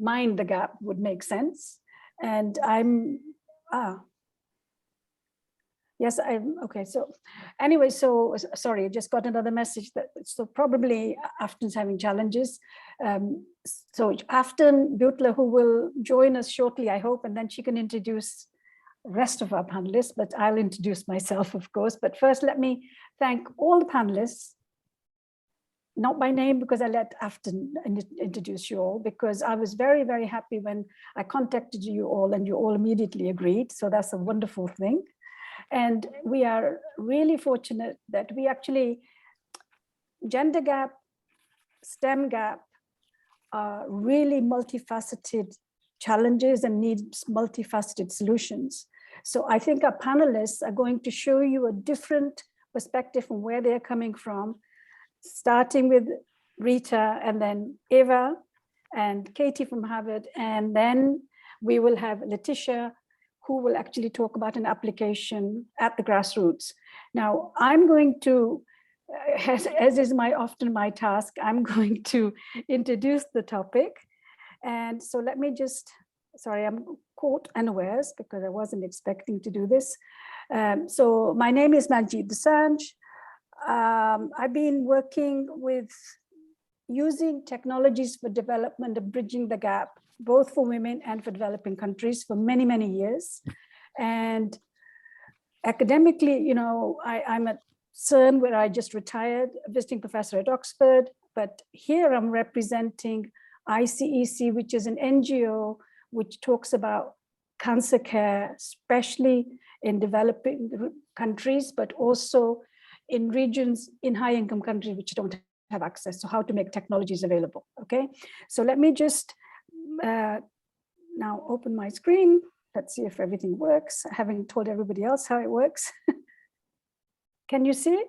mind the gap would make sense. And okay. So anyway, so sorry, I just got another message that, so probably Afton's having challenges. So Afton Butler, who will join us shortly, I hope, and then she can introduce the rest of our panelists, but I'll introduce myself, of course. But first, let me thank all the panelists, not by name, because I let Afton introduce you all, because I was very, very happy when I contacted you all and you all immediately agreed. So that's a wonderful thing. And we are really fortunate that we actually, gender gap, STEM gap, are really multifaceted challenges and needs multifaceted solutions. So I think our panelists are going to show you a different perspective from where they're coming from, starting with Rita and then Eva and Katie from Harvard. And then we will have Letitia, who will actually talk about an application at the grassroots. Now, I'm going to, as is often my task, I'm going to introduce the topic. And so let me just, sorry, I'm caught unawares because I wasn't expecting to do this. So my name is Manjeet Dosanjh. I've been working with using technologies for development and bridging the gap, both for women and for developing countries for many, many years. And academically, you know, I'm at CERN, where I just retired, a visiting professor at Oxford, but here I'm representing ICEC, which is an NGO which talks about cancer care, especially in developing countries, but also in regions in high income countries which don't have access. So how to make technologies available, okay? So let me just now open my screen. Let's see if everything works. I haven't told everybody else how it works. Can you see it?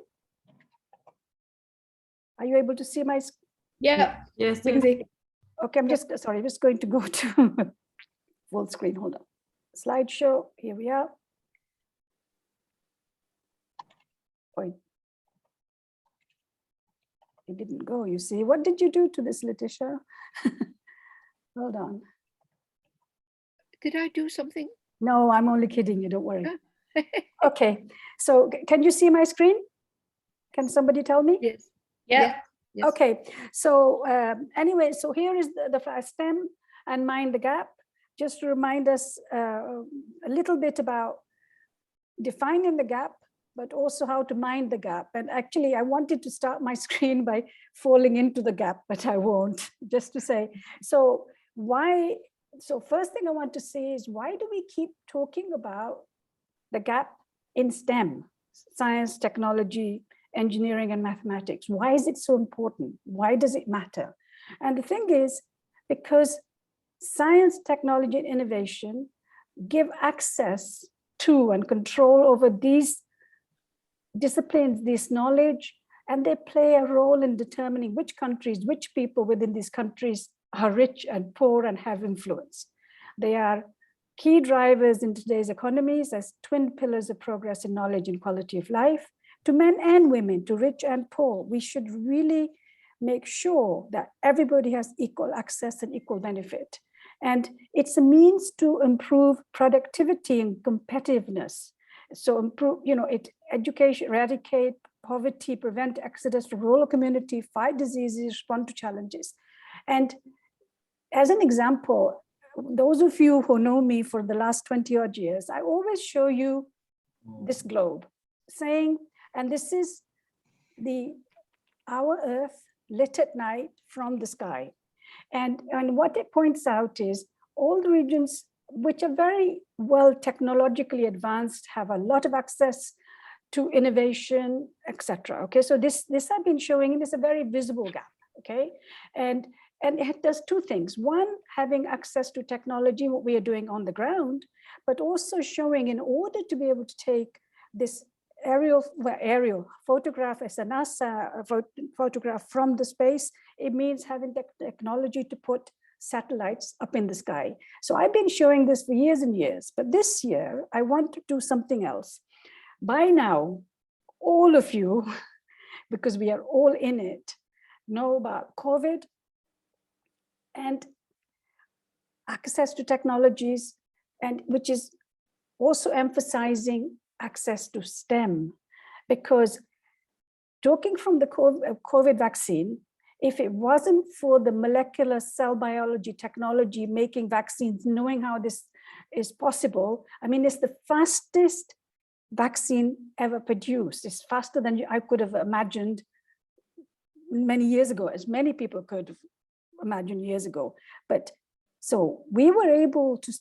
Are you able to see my screen? Yeah. Yes. Okay, I'm just going to go to full screen. Hold on. Slideshow. Here we are. Oh, it didn't go, you see. What did you do to this, Letitia? Hold on. Did I do something? No, I'm only kidding you, don't worry. Okay, so can you see my screen? Can somebody tell me? Yes. Yeah. Yes. Okay, so anyway, so here is the STEM and Mind the Gap. Just to remind us a little bit about defining the gap, but also how to mind the gap. And actually, I wanted to start my screen by falling into the gap, but I won't, just to say. So why? So first thing I want to say is, why do we keep talking about the gap in STEM, science, technology, engineering, and mathematics? Why is it so important? Why does it matter? And the thing is, because science, technology, and innovation give access to and control over these disciplines, this knowledge, and they play a role in determining which countries, which people within these countries are rich and poor and have influence. They are key drivers in today's economies as twin pillars of progress in knowledge and quality of life, to men and women, to rich and poor. We should really make sure that everybody has equal access and equal benefit. And it's a means to improve productivity and competitiveness. So improve, you know, education, eradicate poverty, prevent exodus from rural community, fight diseases, respond to challenges. And as an example, those of you who know me for the last 20 odd years, I always show you this globe saying, and this is our Earth lit at night from the sky. And what it points out is all the regions which are very well technologically advanced, have a lot of access to innovation, etc. Okay, so this I've been showing, and it's a very visible gap. Okay, and it does two things. One, having access to technology, what we are doing on the ground, but also showing, in order to be able to take this aerial photograph as a NASA photograph from the space, it means having the technology to put satellites up in the sky. So I've been showing this for years and years, but this year I want to do something else. By now, all of you, because we are all in it, know about COVID. And access to technologies, and which is also emphasizing access to STEM, because talking from the COVID vaccine, if it wasn't for the molecular cell biology technology making vaccines, knowing how this is possible, I mean, it's the fastest vaccine ever produced. It's faster than I could have imagined many years ago, as many people could have imagined years ago. But so we were able to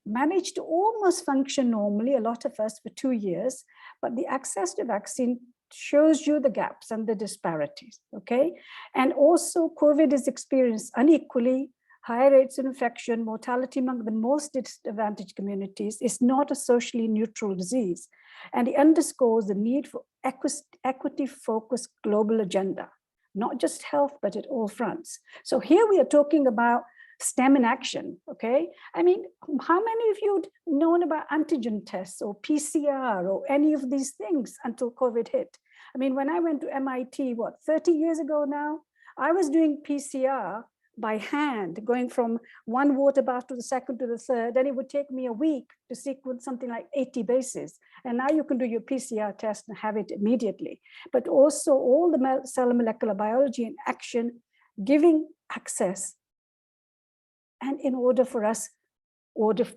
manage to almost function normally, a lot of us, for 2 years, but the access to vaccine shows you the gaps and the disparities, okay? And also COVID is experienced unequally, higher rates of infection, mortality among the most disadvantaged communities. Is not a socially neutral disease. And it underscores the need for equity-focused global agenda, not just health, but at all fronts. So here we are talking about STEM in action, okay? I mean, how many of you had known about antigen tests or PCR or any of these things until COVID hit? I mean, when I went to MIT, 30 years ago now, I was doing PCR by hand, going from one water bath to the second to the third, and it would take me a week to sequence something like 80 bases. And now you can do your PCR test and have it immediately. But also all the cell and molecular biology in action, giving access. And in order for us,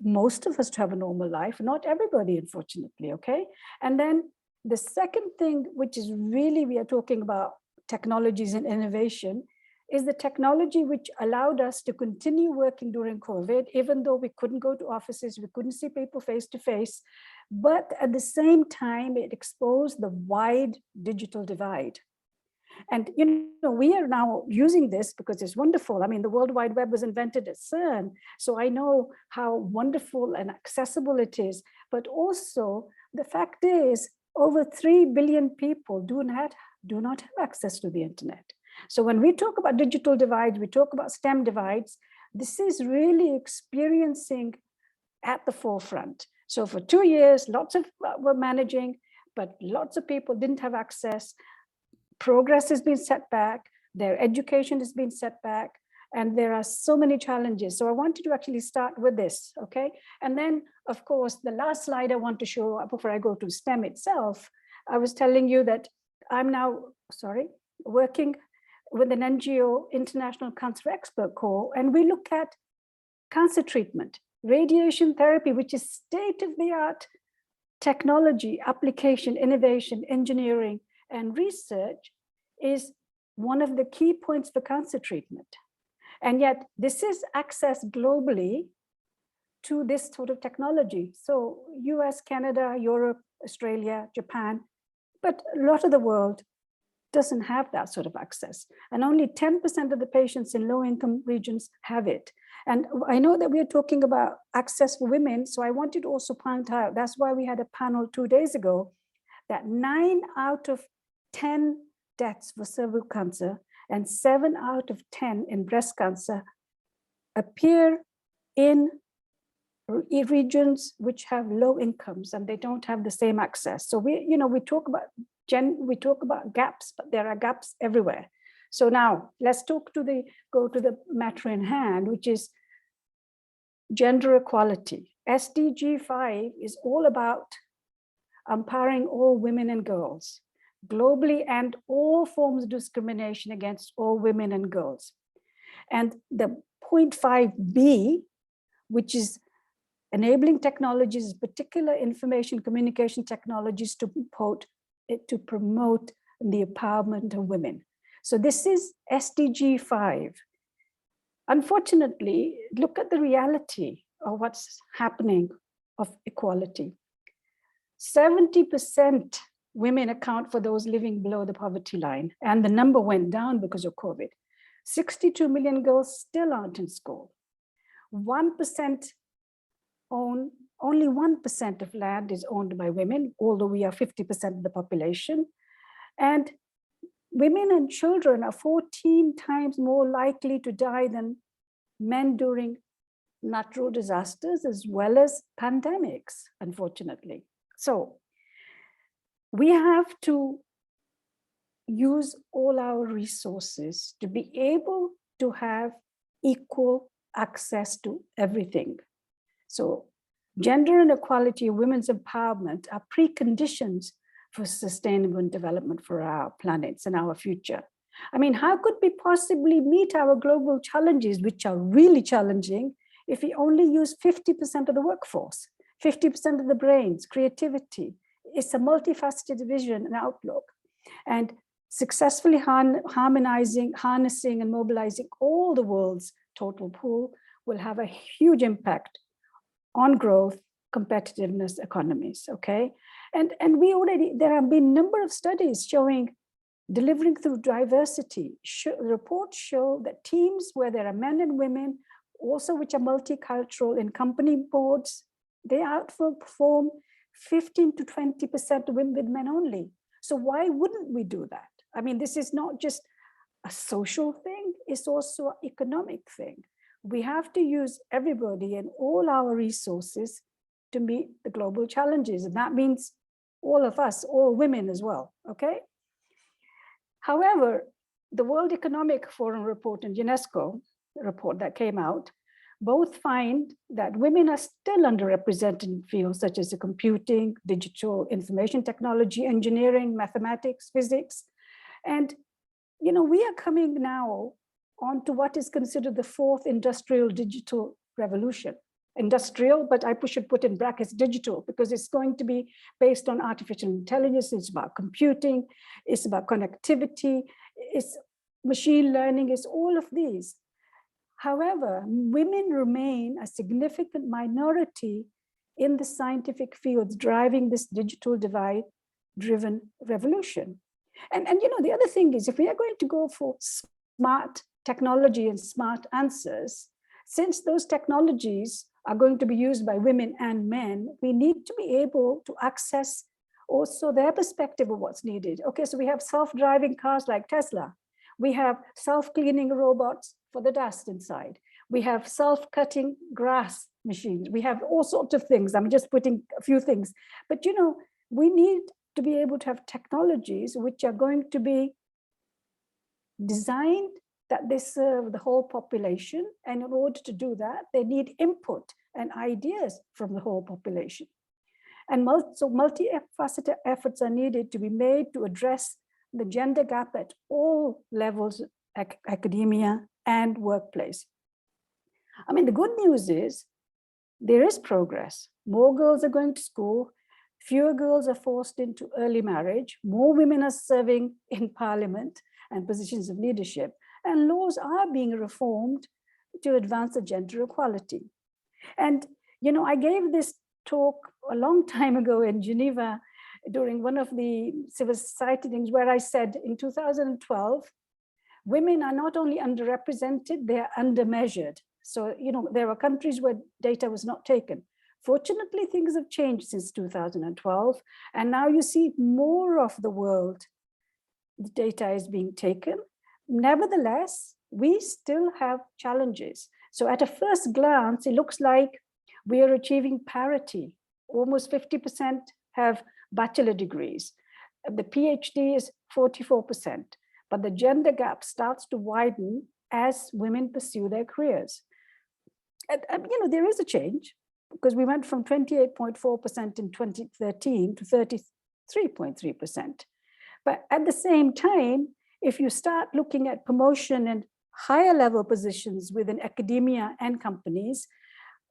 most of us to have a normal life, not everybody, unfortunately, okay? And then the second thing, which is really, we are talking about technologies and innovation, is the technology which allowed us to continue working during COVID, even though we couldn't go to offices, we couldn't see people face to face, but at the same time, it exposed the wide digital divide. And we are now using this because it's wonderful. I mean, the World Wide Web was invented at CERN, so I know how wonderful and accessible it is. But also, the fact is, over 3 billion people do not have access to the internet. So when we talk about digital divides, we talk about STEM divides, this is really experiencing at the forefront. So for 2 years, lots of were managing, but lots of people didn't have access. Progress has been set back, their education has been set back, and there are so many challenges. So I wanted to actually start with this, okay? And then, of course, the last slide I want to show before I go to STEM itself, I was telling you that I'm now, working with an NGO, International Cancer Expert Corps, and we look at cancer treatment, radiation therapy, which is state-of-the-art technology, application, innovation, engineering, and research is one of the key points for cancer treatment. And yet this is access globally to this sort of technology. So US, Canada, Europe, Australia, Japan, but a lot of the world doesn't have that sort of access. And only 10% of the patients in low-income regions have it. And I know that we are talking about access for women, so I wanted to also point out, that's why we had a panel 2 days ago, that 9 out of 10 deaths for cervical cancer and 7 out of 10 in breast cancer appear in regions which have low incomes and they don't have the same access. So we talk about gaps, but there are gaps everywhere. So now let's go to the matter in hand, which is gender equality. SDG 5 is all about empowering all women and girls globally and all forms of discrimination against all women and girls. And the 0.5B, which is enabling technologies, particular information communication technologies to promote the empowerment of women. So this is SDG 5. Unfortunately, look at the reality of what's happening of equality. 70% women account for those living below the poverty line, and the number went down because of COVID. 62 million girls still aren't in school. 1% only 1% of land is owned by women, although we are 50% of the population. And women and children are 14 times more likely to die than men during natural disasters as well as pandemics, unfortunately. So we have to use all our resources to be able to have equal access to everything. So gender inequality, women's empowerment are preconditions for sustainable development for our planets and our future. I mean, how could we possibly meet our global challenges, which are really challenging, if we only use 50% of the workforce, 50% of the brains, creativity? It's a multifaceted vision and outlook. And successfully harnessing and mobilizing all the world's total pool will have a huge impact on growth, competitiveness, economies, okay? And there have been a number of studies showing delivering through diversity. Reports show that teams where there are men and women, also which are multicultural in company boards, they outperform 15 to 20% women with men only. So why wouldn't we do that? I mean, this is not just a social thing, it's also an economic thing. We have to use everybody and all our resources to meet the global challenges. And that means all of us, all women as well, okay? However, the World Economic Forum report and UNESCO report that came out both find that women are still underrepresented in fields such as the computing, digital information technology, engineering, mathematics, physics. And, you know, we are coming now on to what is considered the fourth industrial digital revolution. Industrial, but I should put in brackets digital, because it's going to be based on artificial intelligence. It's about computing, it's about connectivity, it's machine learning, it's all of these. However, women remain a significant minority in the scientific fields driving this digital divide-driven revolution. And you know, the other thing is, if we are going to go for smart technology and smart answers, since those technologies are going to be used by women and men, we need to be able to access also their perspective of what's needed. Okay, so we have self-driving cars like Tesla. We have self-cleaning robots for the dust inside. We have self-cutting grass machines. We have all sorts of things. I'm just putting a few things. But you know, we need to be able to have technologies which are going to be designed that they serve the whole population. And in order to do that, they need input and ideas from the whole population. And so multifaceted efforts are needed to be made to address the gender gap at all levels, academia and workplace. I mean, the good news is there is progress. More girls are going to school, fewer girls are forced into early marriage, more women are serving in parliament and positions of leadership, and laws are being reformed to advance the gender equality. And, you know, I gave this talk a long time ago in Geneva during one of the civil society things where I said in 2012, women are not only underrepresented, they're undermeasured. So, you know, there were countries where data was not taken. Fortunately, things have changed since 2012. And now you see more of the world, the data is being taken. Nevertheless, we still have challenges. So at a first glance, it looks like we are achieving parity. Almost 50% have bachelor degrees. The PhD is 44%, but the gender gap starts to widen as women pursue their careers. And you know, there is a change because we went from 28.4% in 2013 to 33.3%. But at the same time, if you start looking at promotion and higher level positions within academia and companies,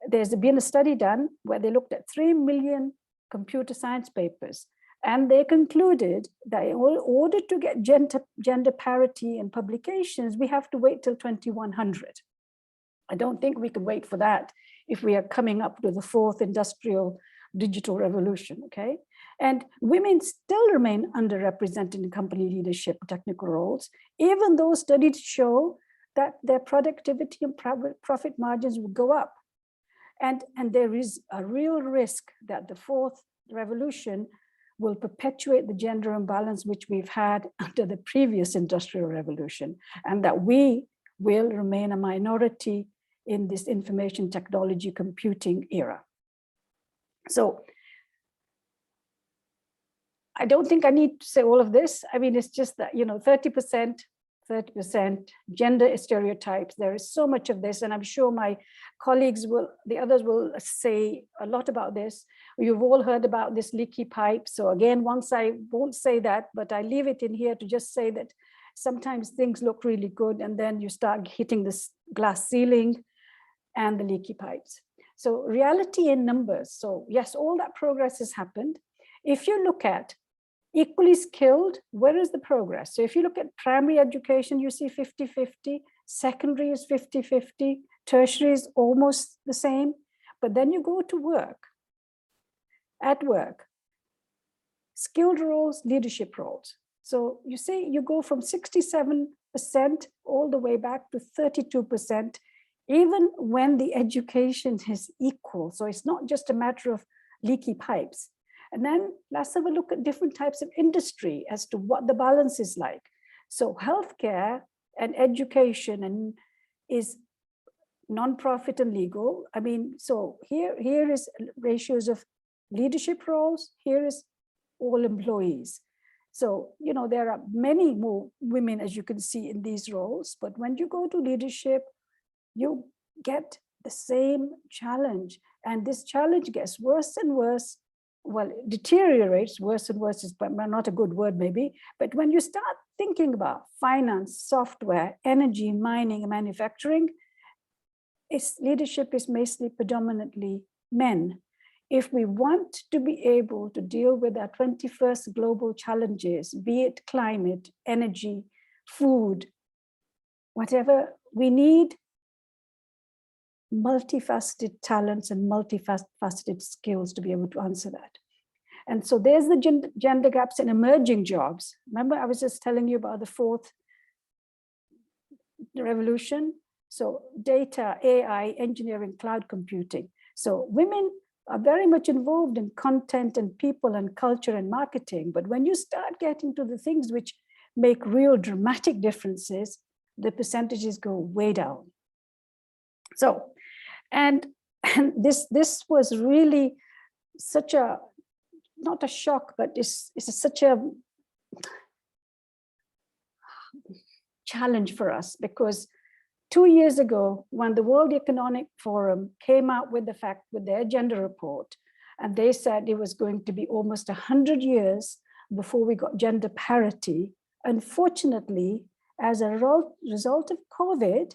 there's been a study done where they looked at 3 million computer science papers, and they concluded that in order to get gender parity in publications, we have to wait till 2100. I don't think we can wait for that if we are coming up to the fourth industrial digital revolution, okay? And women still remain underrepresented in company leadership technical roles, even though studies show that their productivity and profit margins will go up. And there is a real risk that the fourth revolution will perpetuate the gender imbalance which we've had under the previous industrial revolution, and that we will remain a minority in this information technology computing era. So I don't think I need to say all of this. I mean, it's just that, you know, 30% 30%, gender stereotypes. There is so much of this, and I'm sure my colleagues the others will say a lot about this. You've all heard about this leaky pipe. So again, once I won't say that, but I leave it in here to just say that sometimes things look really good, and then you start hitting this glass ceiling and the leaky pipes. So reality in numbers. So yes, all that progress has happened. If you look at equally skilled, where is the progress? So if you look at primary education, you see 50-50, secondary is 50-50, tertiary is almost the same. But then you go to work, at work, skilled roles, leadership roles. So you see, you go from 67% all the way back to 32%, even when the education is equal. So it's not just a matter of leaky pipes. And then let's have a look at different types of industry as to what the balance is like. So healthcare and education is non-profit and legal. I mean, so here is ratios of leadership roles, here is all employees. So, you know, there are many more women, as you can see, in these roles, but when you go to leadership, you get the same challenge, and this challenge gets worse and worse. Well, it deteriorates, worse and worse is not a good word maybe, but when you start thinking about finance, software, energy, mining, and manufacturing, leadership is mostly predominantly men. If we want to be able to deal with our 21st global challenges, be it climate, energy, food, whatever, we need multifaceted talents and multifaceted skills to be able to answer that. And so there's the gender gaps in emerging jobs. Remember, I was just telling you about the fourth revolution. So data, AI, engineering, cloud computing. So women are very much involved in content and people and culture and marketing. But when you start getting to the things which make real dramatic differences, the percentages go way down. So, and this was really such a, not a shock, but it's such a challenge for us, because 2 years ago, when the World Economic Forum came out with their gender report, and they said it was going to be almost 100 years before we got gender parity. Unfortunately, as a result of COVID,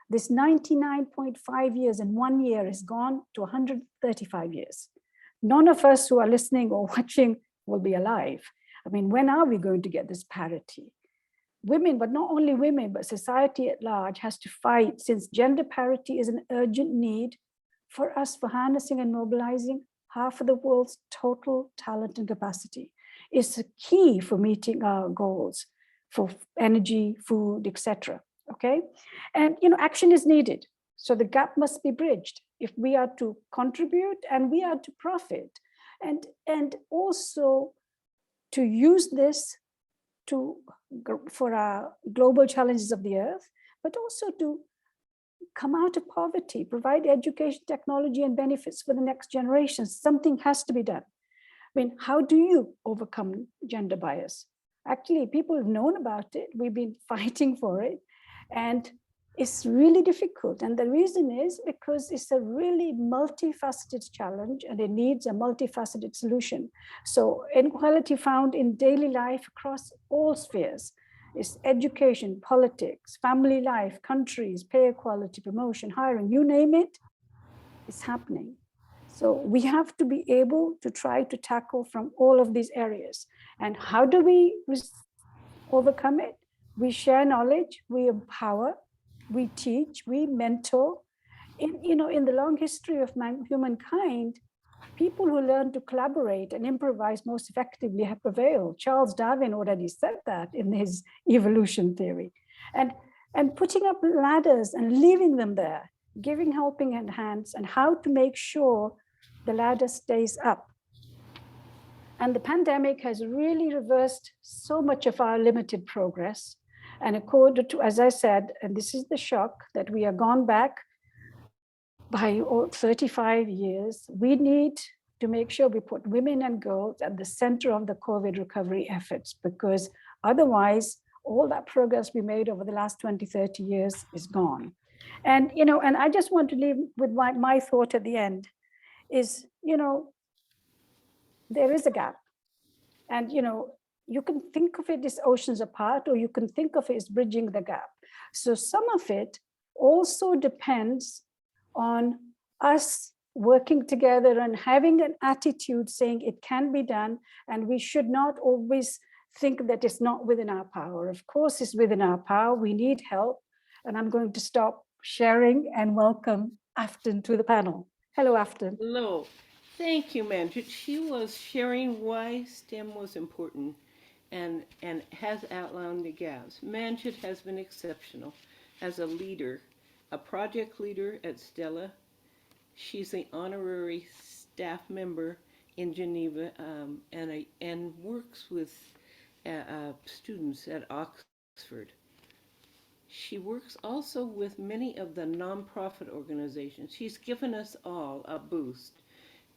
this 99.5 years in 1 year has gone to 135 years. None of us who are listening or watching will be alive. I mean, when are we going to get this parity? Women, but not only women, but society at large has to fight, since gender parity is an urgent need for us, for harnessing and mobilizing half of the world's total talent and capacity. It's a key for meeting our goals for energy, food, etc. Okay, and you know, action is needed. So the gap must be bridged if we are to contribute and we are to profit, and also to use this for our global challenges of the earth, but also to come out of poverty, provide education, technology, and benefits for the next generation. Something has to be done. I mean, how do you overcome gender bias? Actually, people have known about it. We've been fighting for it, and it's really difficult. And the reason is because it's a really multifaceted challenge, and it needs a multifaceted solution. So inequality found in daily life across all spheres is education, politics, family life, countries, pay equality, promotion, hiring, you name it, it's happening. So we have to be able to try to tackle from all of these areas. And how do we overcome it? We share knowledge, we empower, we teach, we mentor. In the long history of humankind, people who learn to collaborate and improvise most effectively have prevailed. Charles Darwin already said that in his evolution theory. And putting up ladders and leaving them there, giving helping hands, and how to make sure the ladder stays up. And the pandemic has really reversed so much of our limited progress. And according to, as I said, and this is the shock, that we are gone back by 35 years. We need to make sure we put women and girls at the center of the COVID recovery efforts, because otherwise all that progress we made over the last 20, 30 years is gone. And, and I just want to leave with my thought at the end is, there is a gap. And, you can think of it as oceans apart, or you can think of it as bridging the gap. So some of it also depends on us working together and having an attitude saying it can be done, and we should not always think that it's not within our power. Of course, it's within our power. We need help. And I'm going to stop sharing and welcome Afton to the panel. Hello, Afton. Hello. Thank you, Manjit. She was sharing why STEM was important and has outlined the gaps. Manjit has been exceptional as a leader, a project leader at Stella. She's the honorary staff member in Geneva and works with students at Oxford. She works also with many of the nonprofit organizations. She's given us all a boost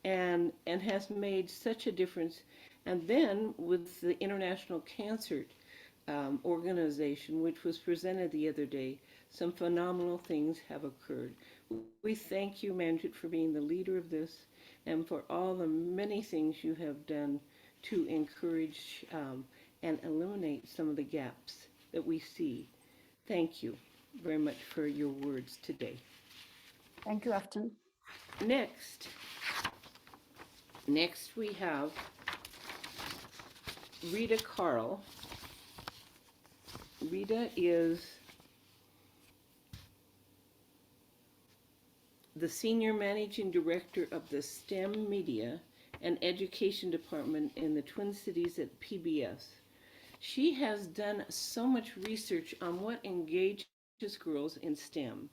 and has made such a difference. And then with the International Cancer Organization, which was presented the other day, some phenomenal things have occurred. We thank you, Manjit, for being the leader of this and for all the many things you have done to encourage and eliminate some of the gaps that we see. Thank you very much for your words today. Thank you, Afton. Next we have Rita Carl. Rita is the Senior Managing Director of the STEM Media and Education Department in the Twin Cities at PBS. She has done so much research on what engages girls in STEM.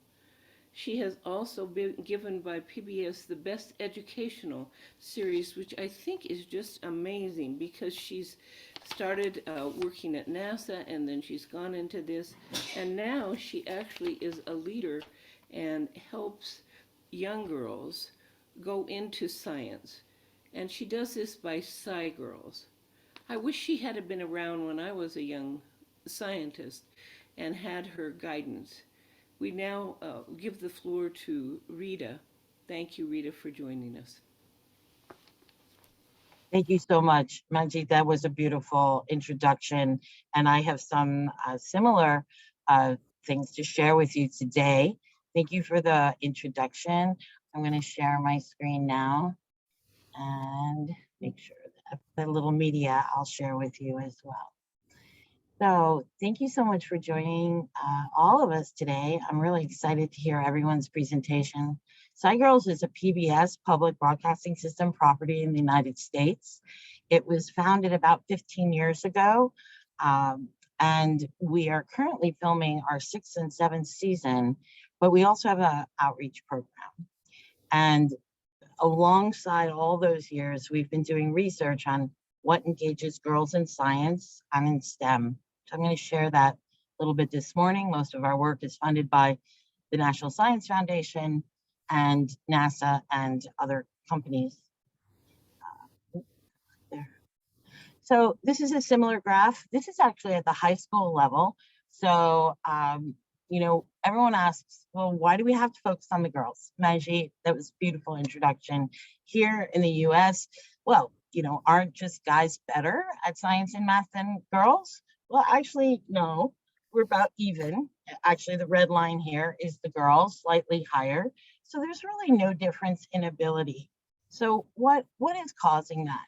She has also been given by PBS the Best Educational Series, which I think is just amazing because she's started working at NASA and then she's gone into this. And now she actually is a leader and helps young girls go into science. And she does this by Sci Girls. I wish she had been around when I was a young scientist and had her guidance. We now give the floor to Rita. Thank you, Rita, for joining us. Thank you so much, Manjit. That was a beautiful introduction, and I have some similar things to share with you today. Thank you for the introduction. I'm going to share my screen now and make sure that the little media I'll share with you as well. So thank you so much for joining all of us today. I'm really excited to hear everyone's presentation. Sci Girls is a PBS public broadcasting system property in the United States. It was founded about 15 years ago, and we are currently filming our 6th and 7th season, but we also have an outreach program. And alongside all those years, we've been doing research on what engages girls in science and in STEM. So I'm going to share that a little bit this morning. Most of our work is funded by the National Science Foundation and NASA and other companies. There. So this is a similar graph. This is actually at the high school level. So, everyone asks, well, why do we have to focus on the girls? Manjit, that was a beautiful introduction. Here in the US, well, aren't just guys better at science and math than girls? Well, actually, no, we're about even. Actually, the red line here is the girls, slightly higher. So there's really no difference in ability. So what is causing that?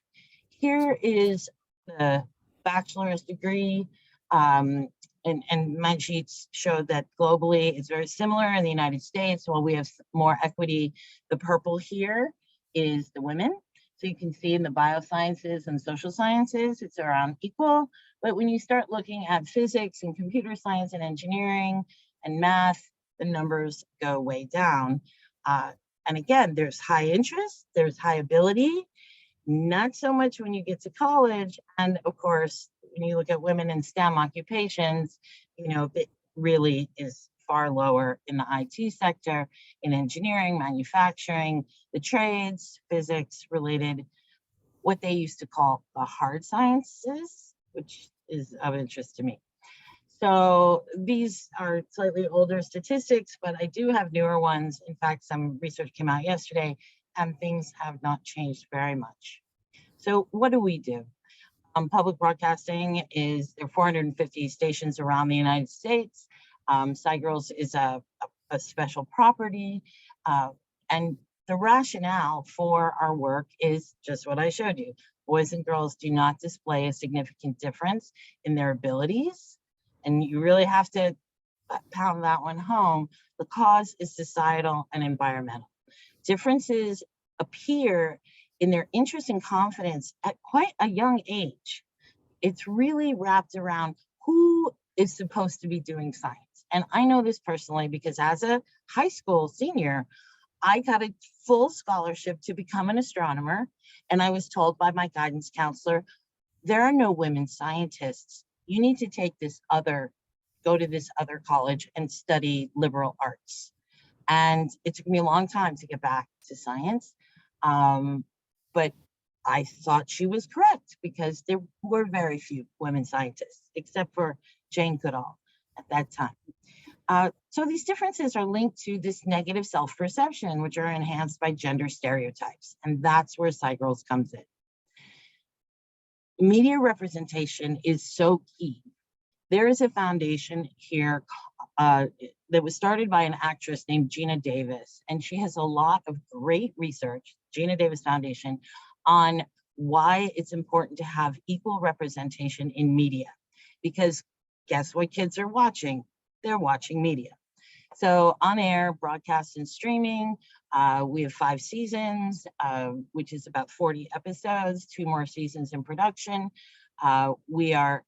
Here is the bachelor's degree, and Manjit showed that globally it's very similar in the United States. While we have more equity, the purple here is the women. So you can see in the biosciences and social sciences, it's around equal. But when you start looking at physics and computer science and engineering and math, the numbers go way down. And again, there's high interest, there's high ability, not so much when you get to college. And of course, when you look at women in STEM occupations, it really is far lower in the IT sector, in engineering, manufacturing, the trades, physics related, what they used to call the hard sciences, which is of interest to me. So these are slightly older statistics, but I do have newer ones. In fact, some research came out yesterday and things have not changed very much. So what do? Public broadcasting is, there are 450 stations around the United States. Girls is a special property. And the rationale for our work is just what I showed you. Boys and girls do not display a significant difference in their abilities. And you really have to pound that one home. The cause is societal and environmental. Differences appear in their interest and confidence at quite a young age. It's really wrapped around who is supposed to be doing science. And I know this personally because as a high school senior, I got a full scholarship to become an astronomer. And I was told by my guidance counselor, there are no women scientists. You need to go to this other college and study liberal arts. And it took me a long time to get back to science. But I thought she was correct because there were very few women scientists, except for Jane Goodall at that time. So these differences are linked to this negative self-perception, which are enhanced by gender stereotypes. And that's where SciGirls comes in. Media representation is so key. There is a foundation here that was started by an actress named Gina Davis, and she has a lot of great research, Gina Davis Foundation, on why it's important to have equal representation in media. Because guess what kids are watching? They're watching media. So on air, broadcast, and streaming, we have 5 seasons, which is about 40 episodes, 2 more seasons in production. We have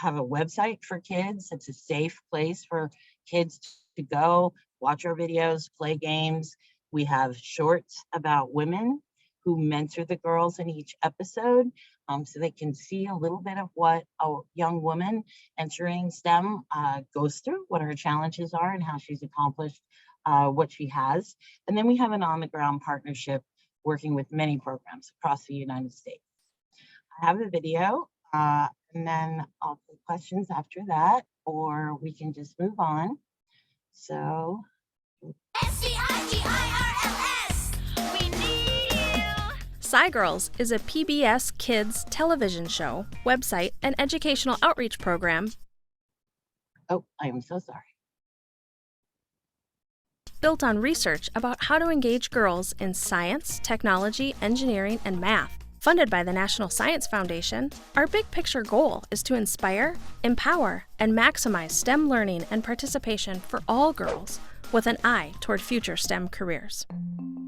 a website for kids. It's a safe place for kids to go, watch our videos, play games. We have shorts about women who mentor the girls in each episode, so they can see a little bit of what a young woman entering STEM goes through, what her challenges are and how she's accomplished what she has. And then we have an on-the-ground partnership working with many programs across the United States. I have a video, and then I'll take questions after that, or we can just move on. So. SDGs, we need you. SciGirls is a PBS Kids television show, website, and educational outreach program. Oh, I am so sorry. Built on research about how to engage girls in science, technology, engineering, and math. Funded by the National Science Foundation, our big picture goal is to inspire, empower, and maximize STEM learning and participation for all girls with an eye toward future STEM careers.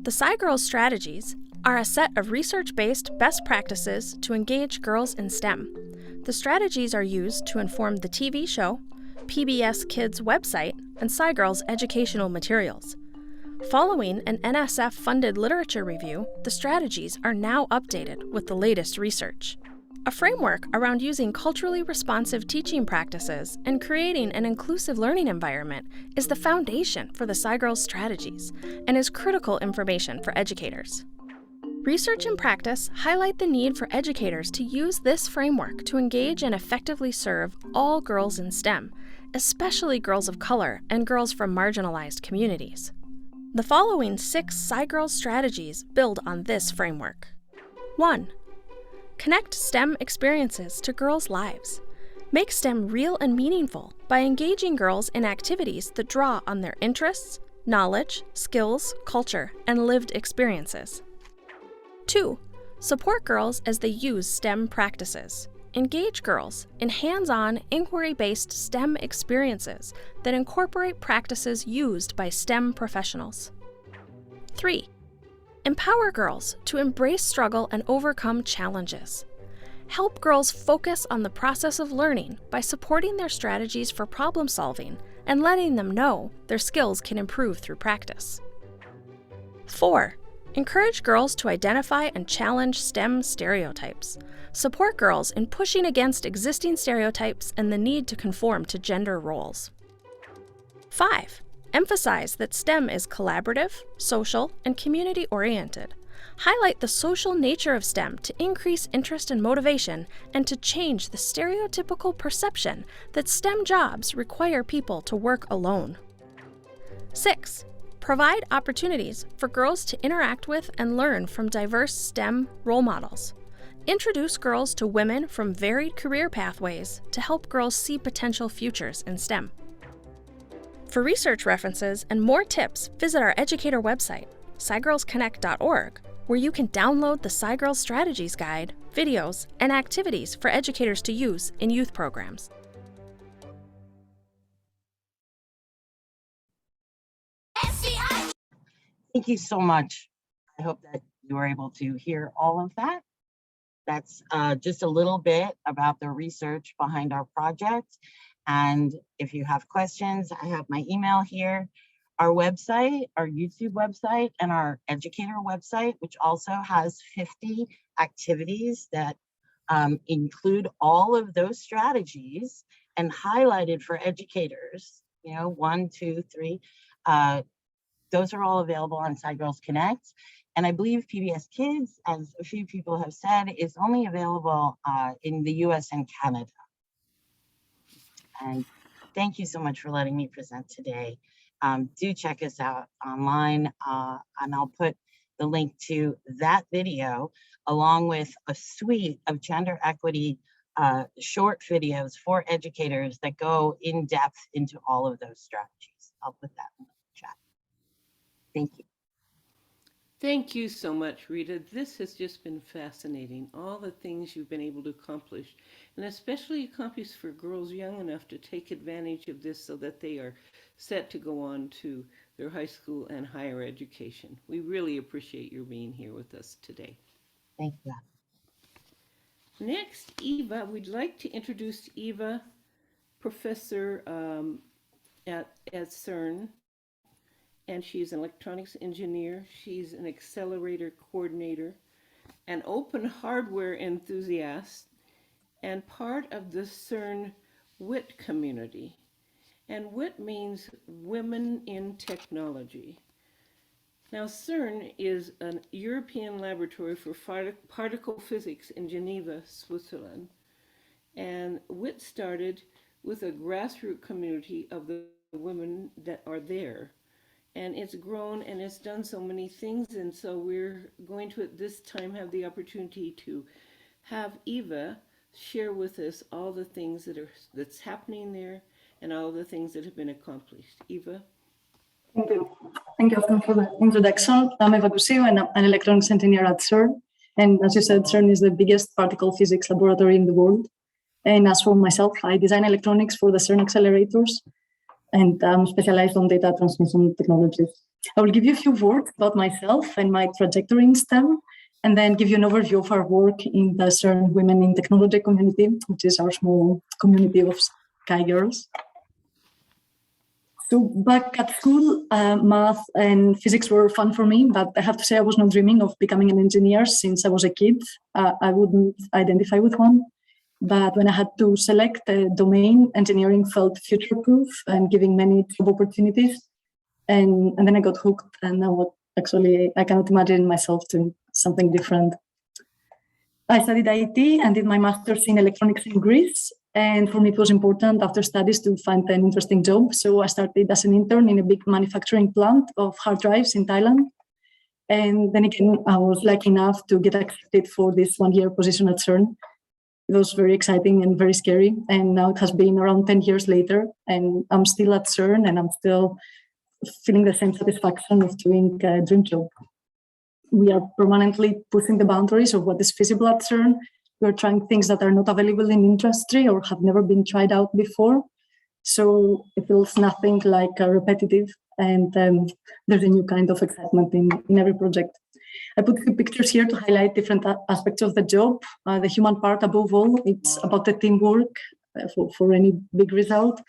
The SciGirls strategies are a set of research-based best practices to engage girls in STEM. The strategies are used to inform the TV show, PBS Kids website, and SciGirls educational materials. Following an NSF-funded literature review, the strategies are now updated with the latest research. A framework around using culturally responsive teaching practices and creating an inclusive learning environment is the foundation for the SciGirls strategies and is critical information for educators. Research and practice highlight the need for educators to use this framework to engage and effectively serve all girls in STEM, especially girls of color and girls from marginalized communities. The following 6 SciGirls strategies build on this framework. 1. Connect STEM experiences to girls' lives. Make STEM real and meaningful by engaging girls in activities that draw on their interests, knowledge, skills, culture, and lived experiences. 2. Support girls as they use STEM practices. Engage girls in hands-on, inquiry-based STEM experiences that incorporate practices used by STEM professionals. 3. Empower girls to embrace struggle and overcome challenges. Help girls focus on the process of learning by supporting their strategies for problem solving and letting them know their skills can improve through practice. 4. Encourage girls to identify and challenge STEM stereotypes. Support girls in pushing against existing stereotypes and the need to conform to gender roles. 5. Emphasize that STEM is collaborative, social, and community-oriented. Highlight the social nature of STEM to increase interest and motivation and to change the stereotypical perception that STEM jobs require people to work alone. 6. Provide opportunities for girls to interact with and learn from diverse STEM role models. Introduce girls to women from varied career pathways to help girls see potential futures in STEM. For research references and more tips, visit our educator website, scigirlsconnect.org, where you can download the SciGirls Strategies Guide, videos, and activities for educators to use in youth programs. Thank you so much. I hope that you were able to hear all of that. That's just a little bit about the research behind our project. And if you have questions, I have my email here, our website, our YouTube website, and our educator website, which also has 50 activities that include all of those strategies and highlighted for educators, 1, 2, 3. Those are all available on SciGirls Connect. And I believe PBS Kids, as a few people have said, is only available in the US and Canada. And thank you so much for letting me present today. Do check us out online, and I'll put the link to that video along with a suite of gender equity short videos for educators that go in depth into all of those strategies. I'll put that in the chat. Thank you. Thank you so much, Rita. This has just been fascinating, all the things you've been able to accomplish, and especially accomplish for girls young enough to take advantage of this so that they are set to go on to their high school and higher education. We really appreciate your being here with us today. Thank you. Next, Eva, we'd like to introduce Eva, professor at CERN. And she's an electronics engineer. She's an accelerator coordinator, an open hardware enthusiast, and part of the CERN WIT community. And WIT means Women in Technology. Now, CERN is a European laboratory for particle physics in Geneva, Switzerland. And WIT started with a grassroots community of the women that are there. And it's grown and it's done so many things. And so we're going to at this time have the opportunity to have Eva share with us all the things that's happening there and all the things that have been accomplished. Eva? Thank you. Thank you for the introduction. I'm Eva Cusio and I'm an electronics engineer at CERN. And as you said, CERN is the biggest particle physics laboratory in the world. And as for myself, I design electronics for the CERN accelerators, and I'm specialized on data transmission technologies. I will give you a few words about myself and my trajectory in STEM, and then give you an overview of our work in the CERN Women in Technology community, which is our small community of Sky Girls. So back at school, math and physics were fun for me, but I have to say I was not dreaming of becoming an engineer since I was a kid. I wouldn't identify with one. But when I had to select a domain, engineering felt future-proof and giving many job opportunities. And then I got hooked, and now actually I cannot imagine myself doing something different. I studied IT and did my master's in electronics in Greece. And for me, it was important after studies to find an interesting job. So I started as an intern in a big manufacturing plant of hard drives in Thailand. And then again, I was lucky enough to get accepted for this one-year position at CERN. It was very exciting and very scary. And now it has been around 10 years later, and I'm still at CERN, and I'm still feeling the same satisfaction of doing a dream job. We are permanently pushing the boundaries of what is feasible at CERN. We're trying things that are not available in industry or have never been tried out before. So it feels nothing like repetitive, and there's a new kind of excitement in every project. I put a few pictures here to highlight different aspects of the job. The human part, above all, it's about the teamwork for any big result.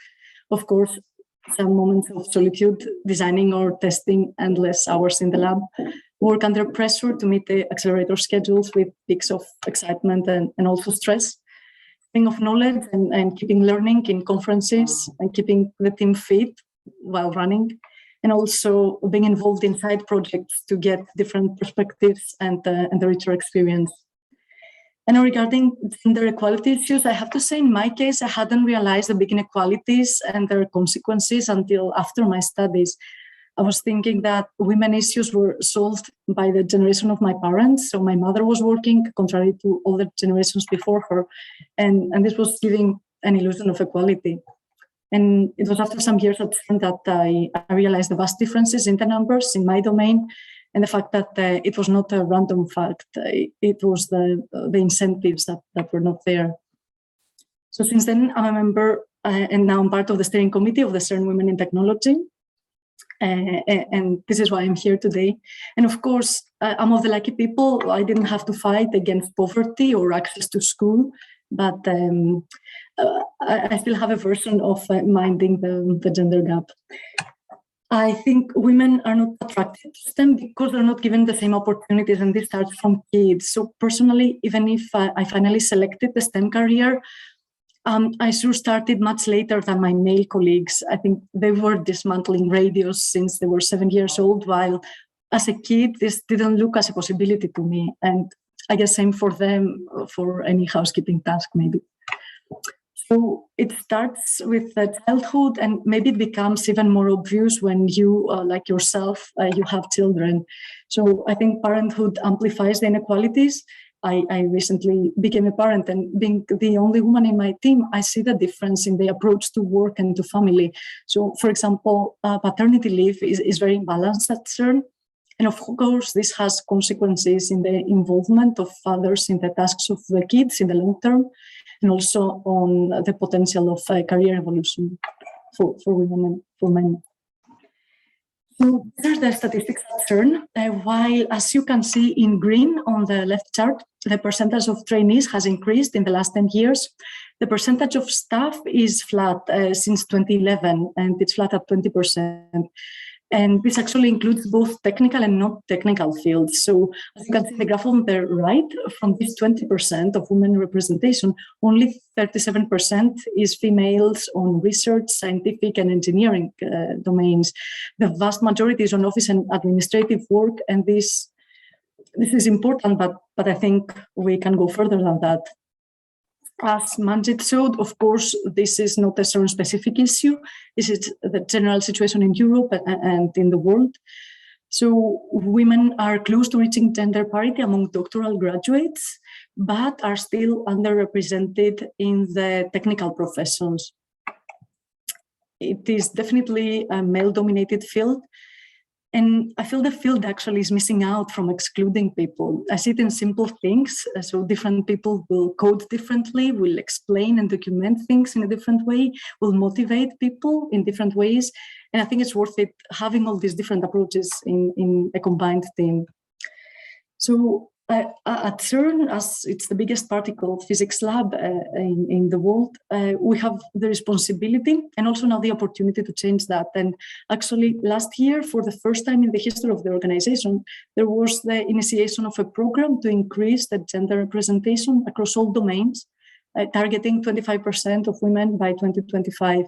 Of course, some moments of solitude, designing or testing endless hours in the lab. Work under pressure to meet the accelerator schedules with peaks of excitement and also stress. Thing of knowledge and keeping learning in conferences and keeping the team fit while running. and also being involved in side projects to get different perspectives and the richer experience. And regarding gender equality issues, I have to say, in my case, I hadn't realized the big inequalities and their consequences until after my studies. I was thinking that women issues were solved by the generation of my parents. So my mother was working, contrary to all the generations before her. And this was giving an illusion of equality. And it was after some years at CERN that I realized the vast differences in the numbers in my domain, and the fact that it was not a random fact. It was the incentives that were not there. So since then, I'm a member, and now I'm part of the steering committee of the CERN Women in Technology. And this is why I'm here today. And of course, I'm of the lucky people. I didn't have to fight against poverty or access to school, but I still have a version of minding the gender gap. I think women are not attracted to STEM because they're not given the same opportunities, and this starts from kids. So personally, even if I finally selected the STEM career, I sure started much later than my male colleagues. I think they were dismantling radios since they were 7 years old, while as a kid, this didn't look as a possibility to me. And I guess same for them, for any housekeeping task, maybe. So it starts with childhood, and maybe it becomes even more obvious when you, like yourself, you have children. So I think parenthood amplifies the inequalities. I recently became a parent, and being the only woman in my team, I see the difference in the approach to work and to family. So, for example, paternity leave is very imbalanced at CERN. And of course, this has consequences in the involvement of fathers in the tasks of the kids in the long term, and also on the potential of career evolution for women and for men. So these are the statistics at CERN. While, as you can see in green on the left chart, the percentage of trainees has increased in the last 10 years. The percentage of staff is flat since 2011, and it's flat at 20%. And this actually includes both technical and not technical fields. So as you can see the graph on the right, from this 20% of women representation, only 37% is females on research, scientific and engineering domains. The vast majority is on office and administrative work. And this is important, but I think we can go further than that. As Manjit showed, of course, this is not a CERN-specific issue. This is the general situation in Europe and in the world. So women are close to reaching gender parity among doctoral graduates, but are still underrepresented in the technical professions. It is definitely a male-dominated field. And I feel the field actually is missing out from excluding people. I see it in simple things. So different people will code differently, will explain and document things in a different way, will motivate people in different ways. And I think it's worth it having all these different approaches in a combined team. So at CERN, as it's the biggest particle physics lab in the world, we have the responsibility and also now the opportunity to change that. And actually, last year, for the first time in the history of the organization, there was the initiation of a program to increase the gender representation across all domains, targeting 25% of women by 2025.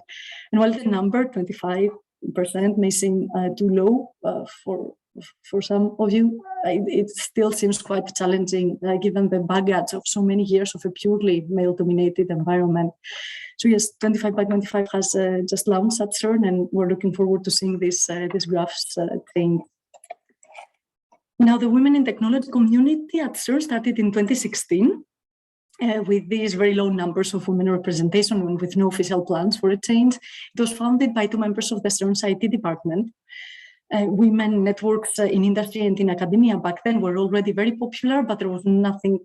And while the number 25% may seem too low for some of you, it still seems quite challenging given the baggage of so many years of a purely male-dominated environment. So yes, 25 by 25 has just launched at CERN, and we're looking forward to seeing these graphs change. Now, the Women in Technology community at CERN started in 2016 with these very low numbers of women representation and with no official plans for a change. It was founded by 2 members of the CERN's IT department. Women networks in industry and in academia back then were already very popular, but there was nothing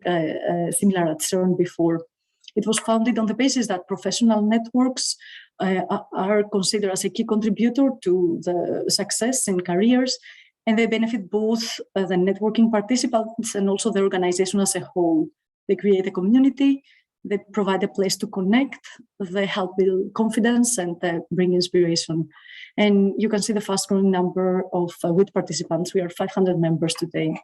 similar at CERN before. It was founded on the basis that professional networks are considered as a key contributor to the success in careers, and they benefit both the networking participants and also the organization as a whole. They create a community, they provide a place to connect, they help build confidence and bring inspiration. And you can see the fast growing number of WIT participants. We are 500 members today.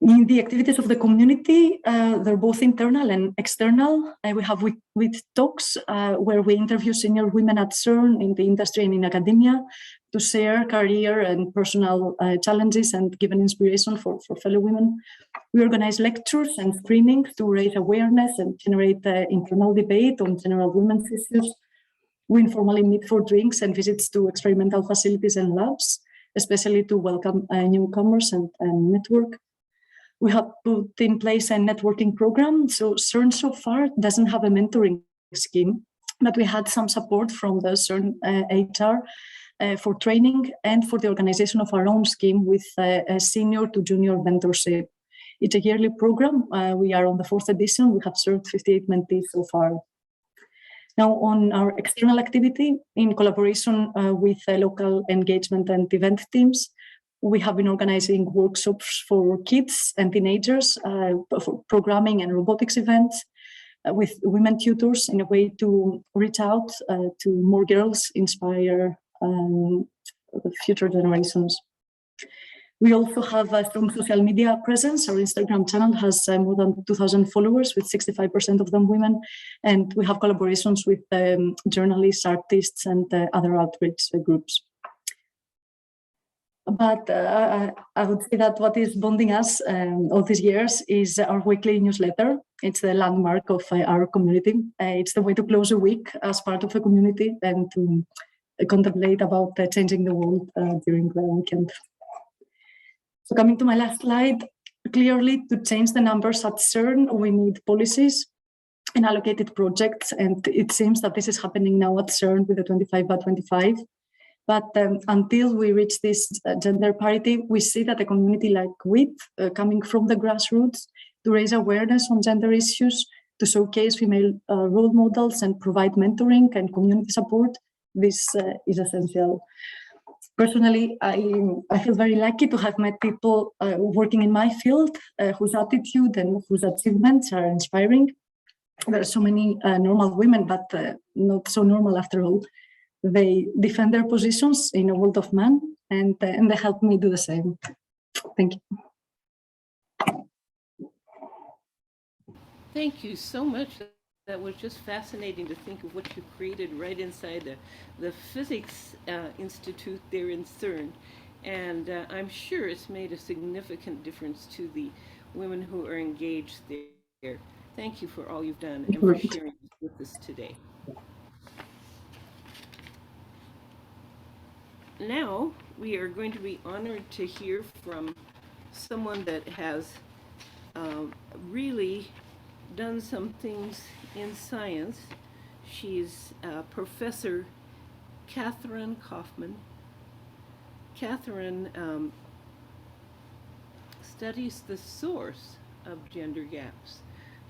In the activities of the community, they're both internal and external. We have with talks where we interview senior women at CERN in the industry and in academia to share career and personal challenges and give an inspiration for fellow women. We organize lectures and screenings to raise awareness and generate internal debate on general women's issues. We informally meet for drinks and visits to experimental facilities and labs, especially to welcome newcomers and network. We have put in place a networking program. So CERN so far doesn't have a mentoring scheme, but we had some support from the CERN HR for training and for the organization of our own scheme with a senior to junior mentorship. It's a yearly program. We are on the 4th edition. We have served 58 mentees so far. Now, on our external activity, in collaboration with local engagement and event teams, we have been organizing workshops for kids and teenagers, for programming and robotics events with women tutors in a way to reach out to more girls, inspire the future generations. We also have a strong social media presence. Our Instagram channel has more than 2,000 followers, with 65% of them women. And we have collaborations with journalists, artists, and other outreach groups. But I would say that what is bonding us all these years is our weekly newsletter. It's the landmark of our community. It's the way to close a week as part of a community and to contemplate about changing the world during the weekend. So coming to my last slide, clearly to change the numbers at CERN, we need policies and allocated projects. And it seems that this is happening now at CERN with the 25 by 25. But until we reach this gender parity, we see that a community like WIT, coming from the grassroots, to raise awareness on gender issues, to showcase female role models and provide mentoring and community support, this is essential. Personally, I feel very lucky to have met people working in my field whose attitude and whose achievements are inspiring. There are so many normal women, but not so normal after all. They defend their positions in a world of men, and they help me do the same. Thank you. Thank you so much. That was just fascinating to think of what you created right inside the Physics Institute there in CERN. And I'm sure it's made a significant difference to the women who are engaged there. Thank you for all you've done and for sharing with us today. Now we are going to be honored to hear from someone that has really done some things in science. She's Professor Catherine Kaufman. Catherine studies the source of gender gaps.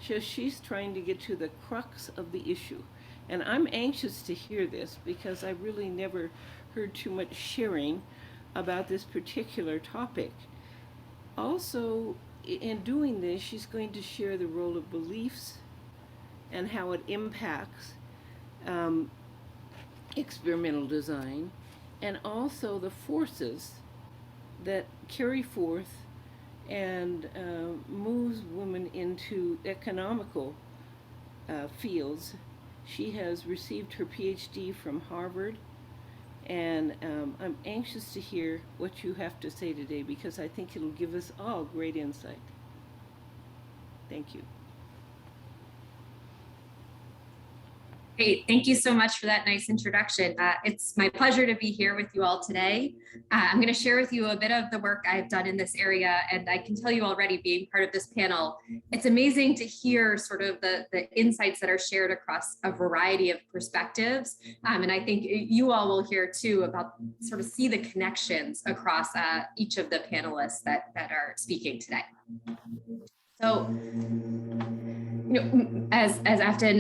So she's trying to get to the crux of the issue. And I'm anxious to hear this because I really never heard too much sharing about this particular topic. Also, in doing this, she's going to share the role of beliefs and how it impacts experimental design, and also the forces that carry forth and moves women into economical fields. She has received her PhD from Harvard, and I'm anxious to hear what you have to say today because I think it'll give us all great insight. Thank you. Great. Thank you so much for that nice introduction. It's my pleasure to be here with you all today. I'm going to share with you a bit of the work I've done in this area, and I can tell you already, being part of this panel, it's amazing to hear sort of the insights that are shared across a variety of perspectives. And I think you all will hear too about sort of see the connections across each of the panelists that are speaking today. So, as Afton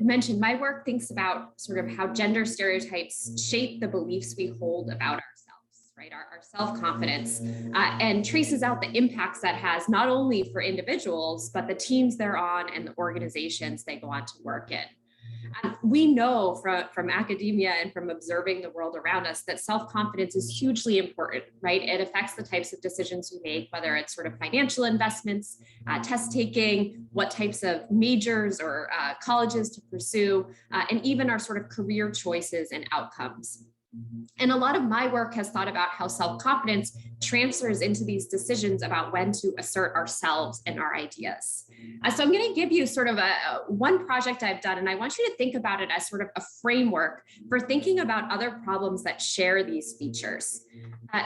mentioned, my work thinks about sort of how gender stereotypes shape the beliefs we hold about ourselves, right? Our self-confidence, and traces out the impacts that has not only for individuals, but the teams they're on and the organizations they go on to work in. We know from academia and from observing the world around us that self-confidence is hugely important, right? It affects the types of decisions we make, whether it's sort of financial investments, test taking, what types of majors or colleges to pursue, and even our sort of career choices and outcomes. And a lot of my work has thought about how self-confidence transfers into these decisions about when to assert ourselves and our ideas. So I'm going to give you sort of one project I've done, and I want you to think about it as sort of a framework for thinking about other problems that share these features.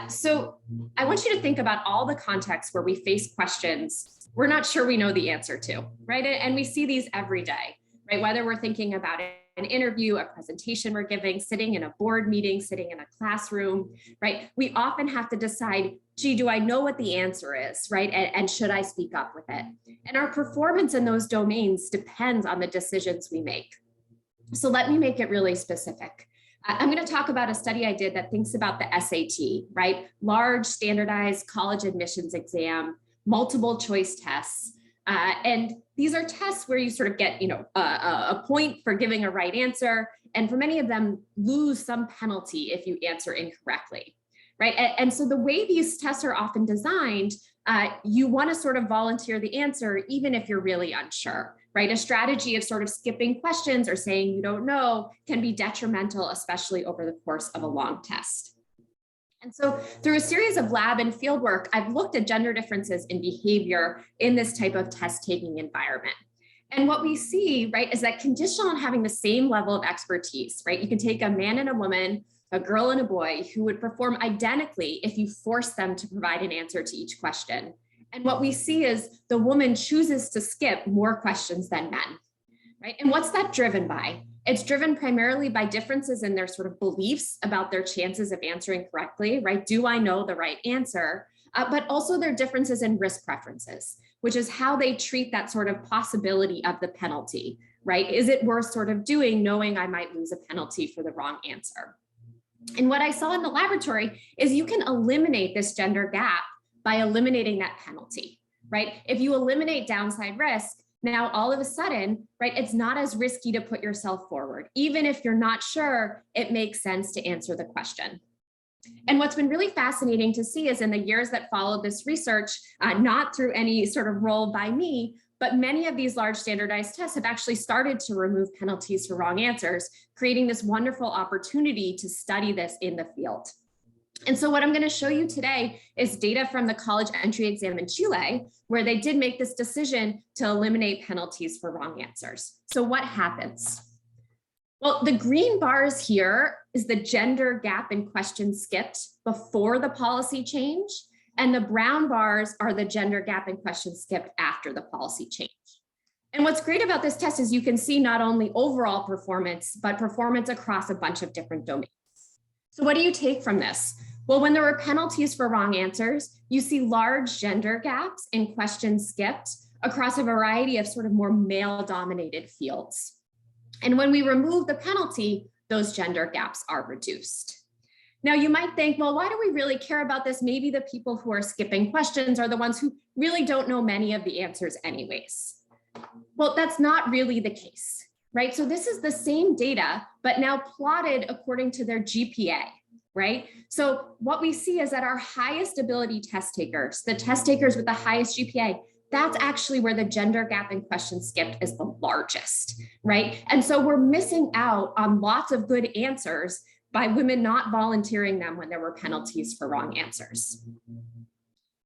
So I want you to think about all the contexts where we face questions we're not sure we know the answer to, right? And we see these every day, right? Whether we're thinking about an interview, a presentation we're giving, sitting in a board meeting, sitting in a classroom, right? We often have to decide, gee, do I know what the answer is, right? And should I speak up with it? And our performance in those domains depends on the decisions we make. So let me make it really specific. I'm going to talk about a study I did that thinks about the SAT, right? Large standardized college admissions exam, multiple choice tests. And these are tests where you sort of get, a point for giving a right answer. And for many of them, lose some penalty if you answer incorrectly, right? And so the way these tests are often designed, you want to sort of volunteer the answer, even if you're really unsure, right? A strategy of sort of skipping questions or saying you don't know can be detrimental, especially over the course of a long test. And so through a series of lab and field work, I've looked at gender differences in behavior in this type of test-taking environment. And what we see, right, is that conditional on having the same level of expertise, right? You can take a man and a woman, a girl and a boy who would perform identically if you force them to provide an answer to each question. And what we see is the woman chooses to skip more questions than men, right? And what's that driven by? It's driven primarily by differences in their sort of beliefs about their chances of answering correctly, right? Do I know the right answer? But also their differences in risk preferences, which is how they treat that sort of possibility of the penalty, right? Is it worth sort of doing knowing I might lose a penalty for the wrong answer? And what I saw in the laboratory is you can eliminate this gender gap by eliminating that penalty, right? If you eliminate downside risk, now all of a sudden, right, it's not as risky to put yourself forward. Even if you're not sure, it makes sense to answer the question. And what's been really fascinating to see is in the years that followed this research, not through any sort of role by me, but many of these large standardized tests have actually started to remove penalties for wrong answers, creating this wonderful opportunity to study this in the field. And so what I'm going to show you today is data from the college entry exam in Chile, where they did make this decision to eliminate penalties for wrong answers. So what happens? Well, the green bars here is the gender gap in questions skipped before the policy change, and the brown bars are the gender gap in questions skipped after the policy change. And what's great about this test is you can see not only overall performance, but performance across a bunch of different domains. So what do you take from this? Well, when there were penalties for wrong answers, you see large gender gaps in questions skipped across a variety of sort of more male-dominated fields. And when we remove the penalty, those gender gaps are reduced. Now, you might think, well, why do we really care about this? Maybe the people who are skipping questions are the ones who really don't know many of the answers anyways. Well, that's not really the case, right? So this is the same data, but now plotted according to their GPA. Right? So what we see is that our highest ability test takers, the test takers with the highest GPA, that's actually where the gender gap in questions skipped is the largest, right? And so we're missing out on lots of good answers by women not volunteering them when there were penalties for wrong answers.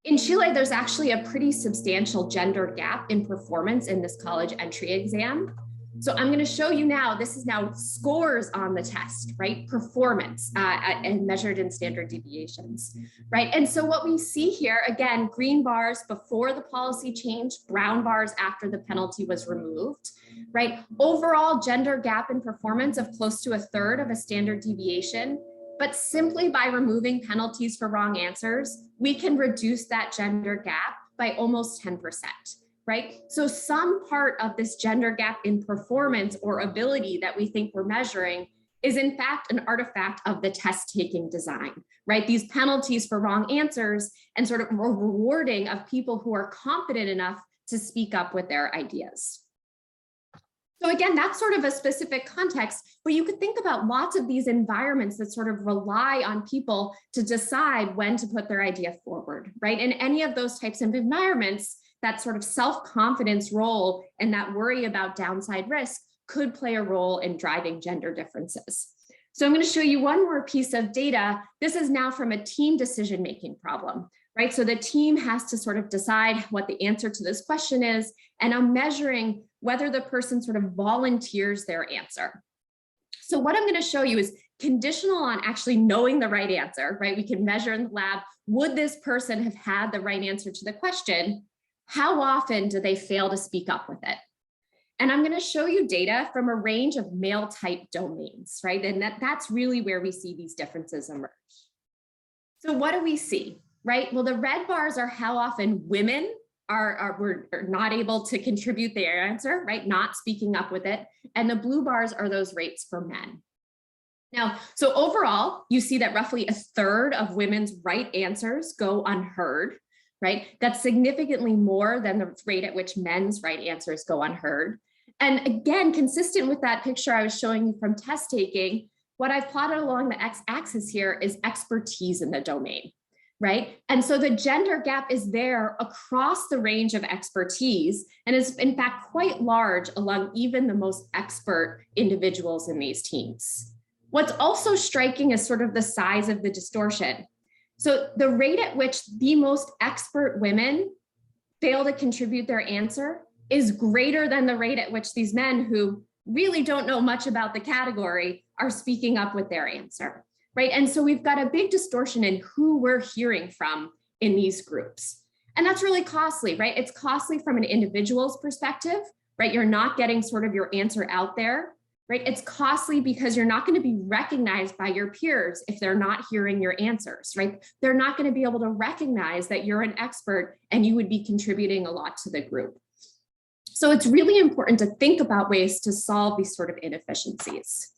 In Chile, there's actually a pretty substantial gender gap in performance in this college entry exam. So I'm going to show you now, this is now scores on the test, right? Performance and measured in standard deviations, right? And so what we see here, again, green bars before the policy change, brown bars after the penalty was removed, right? Overall gender gap in performance of close to 1/3 of a standard deviation, but simply by removing penalties for wrong answers, we can reduce that gender gap by almost 10%. Right? So some part of this gender gap in performance or ability that we think we're measuring is in fact an artifact of the test taking design, right? These penalties for wrong answers and sort of more rewarding of people who are confident enough to speak up with their ideas. So again, that's sort of a specific context, but you could think about lots of these environments that sort of rely on people to decide when to put their idea forward, right? In any of those types of environments, that sort of self-confidence role and that worry about downside risk could play a role in driving gender differences. So I'm going to show you one more piece of data. This is now from a team decision-making problem, right? So the team has to sort of decide what the answer to this question is, and I'm measuring whether the person sort of volunteers their answer. So what I'm going to show you is conditional on actually knowing the right answer, right? We can measure in the lab, would this person have had the right answer to the question? How often do they fail to speak up with it? And I'm going to show you data from a range of male type domains, right? And that's really where we see these differences emerge. So what do we see, right? Well, the red bars are how often women are not able to contribute their answer, right? Not speaking up with it. And the blue bars are those rates for men. Now, so overall, you see that roughly a third of women's right answers go unheard, right? That's significantly more than the rate at which men's right answers go unheard. And again, consistent with that picture I was showing you from test taking, what I've plotted along the x-axis here is expertise in the domain, right? And so the gender gap is there across the range of expertise and is in fact quite large among even the most expert individuals in these teams. What's also striking is sort of the size of the distortion. So the rate at which the most expert women fail to contribute their answer is greater than the rate at which these men who really don't know much about the category are speaking up with their answer, right? And so we've got a big distortion in who we're hearing from in these groups. And that's really costly, right? It's costly from an individual's perspective, right? You're not getting sort of your answer out there, right? It's costly because you're not going to be recognized by your peers if they're not hearing your answers, right? They're not going to be able to recognize that you're an expert and you would be contributing a lot to the group. So it's really important to think about ways to solve these sort of inefficiencies.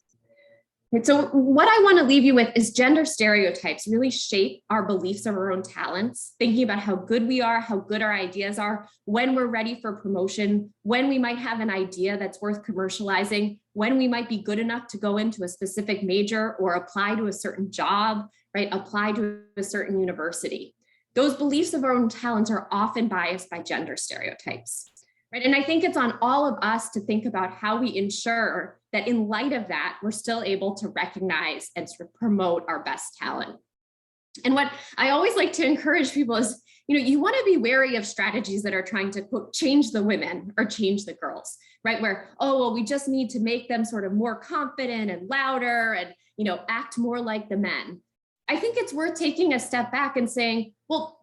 And so what I want to leave you with is gender stereotypes really shape our beliefs of our own talents, thinking about how good we are, how good our ideas are, when we're ready for promotion, when we might have an idea that's worth commercializing, when we might be good enough to go into a specific major or apply to a certain job, right? Apply to a certain university. Those beliefs of our own talents are often biased by gender stereotypes. Right? And I think it's on all of us to think about how we ensure that in light of that, we're still able to recognize and sort of promote our best talent. And what I always like to encourage people is, you want to be wary of strategies that are trying to quote, change the women or change the girls, right? Where, oh, well, we just need to make them sort of more confident and louder and, act more like the men. I think it's worth taking a step back and saying, well,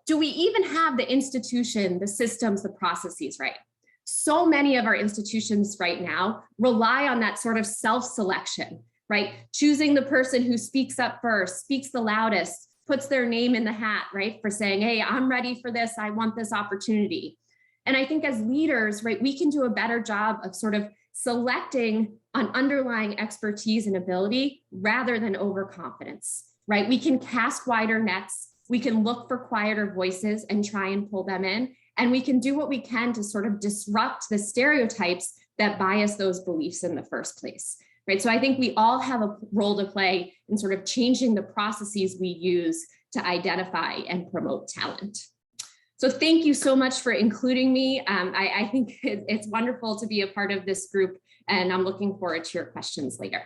do we even have the institution, the systems, the processes right? So many of our institutions right now rely on that sort of self-selection, right? Choosing the person who speaks up first, speaks the loudest, puts their name in the hat, right? For saying, hey, I'm ready for this, I want this opportunity. And I think as leaders, right, we can do a better job of sort of selecting on underlying expertise and ability rather than overconfidence, right? We can cast wider nets. We can look for quieter voices and try and pull them in. And we can do what we can to sort of disrupt the stereotypes that bias those beliefs in the first place, right? So I think we all have a role to play in sort of changing the processes we use to identify and promote talent. So thank you so much for including me. I think it's wonderful to be a part of this group, and I'm looking forward to your questions later.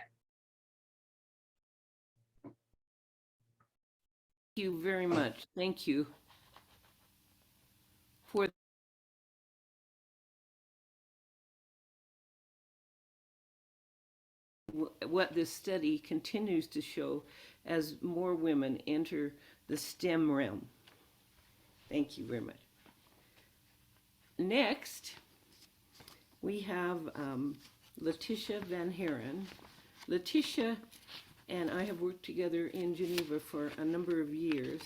Thank you very much. Thank you for what this study continues to show as more women enter the STEM realm. Thank you very much. Next, we have Letitia Van Haren. Letitia and I have worked together in Geneva for a number of years,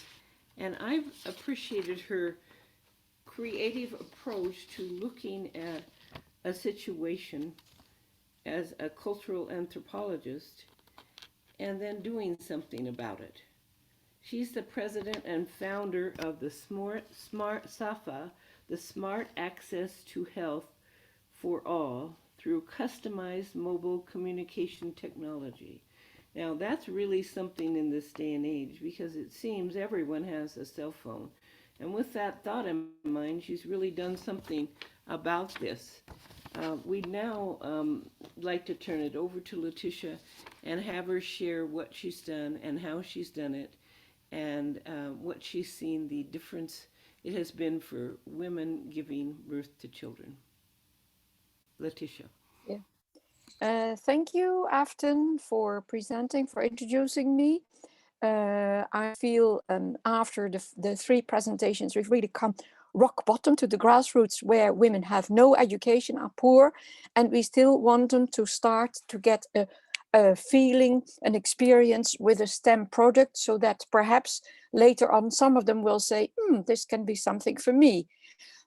and I've appreciated her creative approach to looking at a situation as a cultural anthropologist and then doing something about it. She's the president and founder of the Smart SAFA, the Smart Access to Health for All through customized mobile communication technology. Now, that's really something in this day and age because it seems everyone has a cell phone. And with that thought in mind, she's really done something about this. We'd now like to turn it over to Letitia and have her share what she's done and how she's done it and what she's seen the difference it has been for women giving birth to children. Letitia. Thank you, Afton, for presenting, for introducing me. I feel after the three presentations, we've really come rock bottom to the grassroots where women have no education, are poor, and we still want them to start to get a feeling, an experience with a STEM product so that perhaps later on some of them will say, this can be something for me.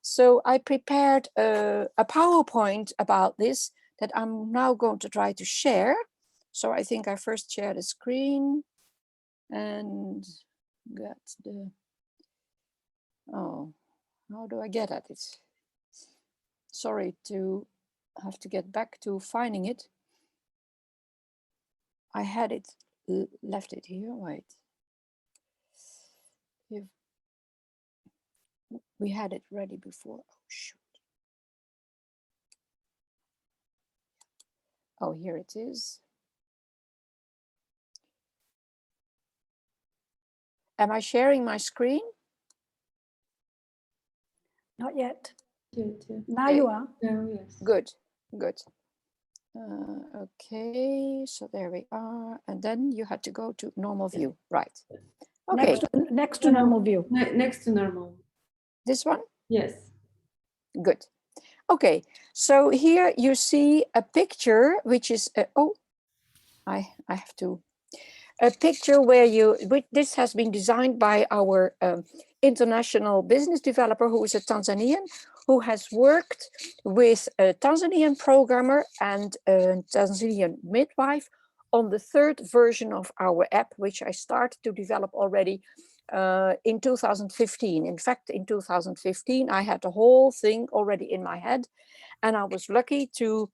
So I prepared a PowerPoint about this that I'm now going to try to share. So I think I first share the screen and get the, oh, how do I get at it? Sorry to have to get back to finding it. I had it, left it here, wait. If we had it ready before, oh shoot. Oh, here it is. Am I sharing my screen? Not yet. Now Okay. you are. Oh, yes. Good, good. Okay, so there we are. And then you had to go to normal view, right? Okay, Next to normal view. Next to normal. this one? Yes. Good. Okay, so here you see a picture, which is, oh, I have to, a picture where this has been designed by our international business developer, who is a Tanzanian, who has worked with a Tanzanian programmer and a Tanzanian midwife on the third version of our app, which I started to develop already in 2015. In fact, in 2015, I had the whole thing already in my head, and I was lucky to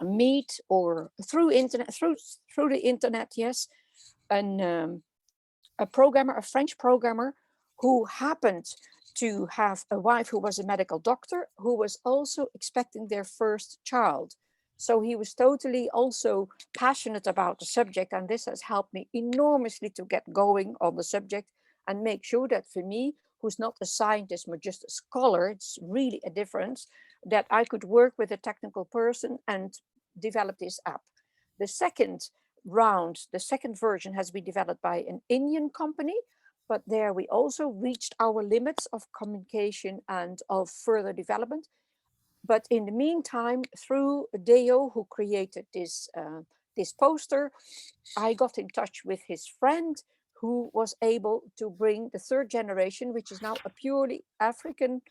meet, or through the internet, yes, a programmer, a French programmer, who happened to have a wife who was a medical doctor, who was also expecting their first child. So he was totally also passionate about the subject, and this has helped me enormously to get going on the subject and make sure that for me, who's not a scientist but just a scholar, it's really a difference, that I could work with a technical person and develop this app. The second round, the second version has been developed by an Indian company, but there we also reached our limits of communication and of further development. But in the meantime, through Deo, who created this, this poster, I got in touch with his friend, who was able to bring the third generation, which is now a purely African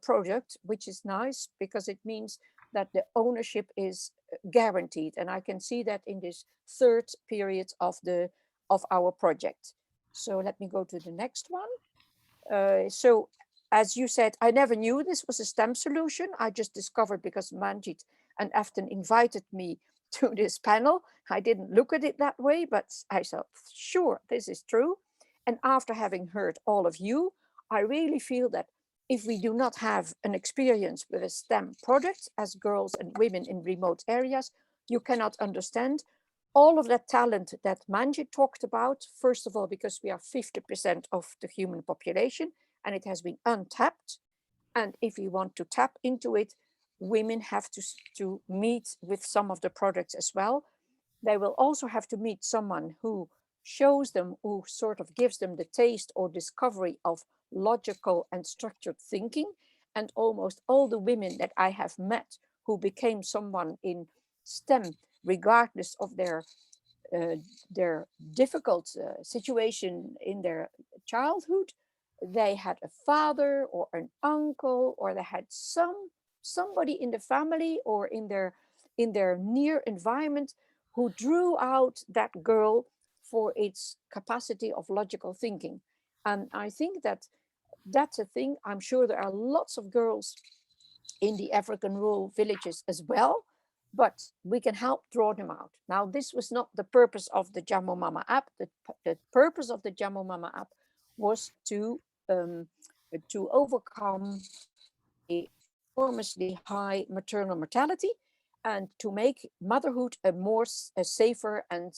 project, which is nice because it means that the ownership is guaranteed. And I can see that in this third period of our project. So let me go to the next one. So as you said, I never knew this was a STEM solution. I just discovered because Manjit and Afton invited me to this panel. I didn't look at it that way, but I thought, sure, this is true. And after having heard all of you, I really feel that if we do not have an experience with a STEM product as girls and women in remote areas, you cannot understand all of that talent that Manjit talked about. First of all, because we are 50% of the human population and it has been untapped. And if you want to tap into it, women have to meet with some of the products as well. They will also have to meet someone who shows them, who sort of gives them the taste or discovery of logical and structured thinking. And almost all the women that I have met who became someone in STEM, regardless of their difficult situation in their childhood, they had a father or an uncle, or they had somebody in the family or in their near environment who drew out that girl for its capacity of logical thinking. And I think that that's a thing. I'm sure there are lots of girls in the African rural villages as well but we can help draw them out. Now, this was not the purpose of the Jammo Mama app. The purpose of the Jammo Mama app was to overcome a enormously high maternal mortality and to make motherhood a safer and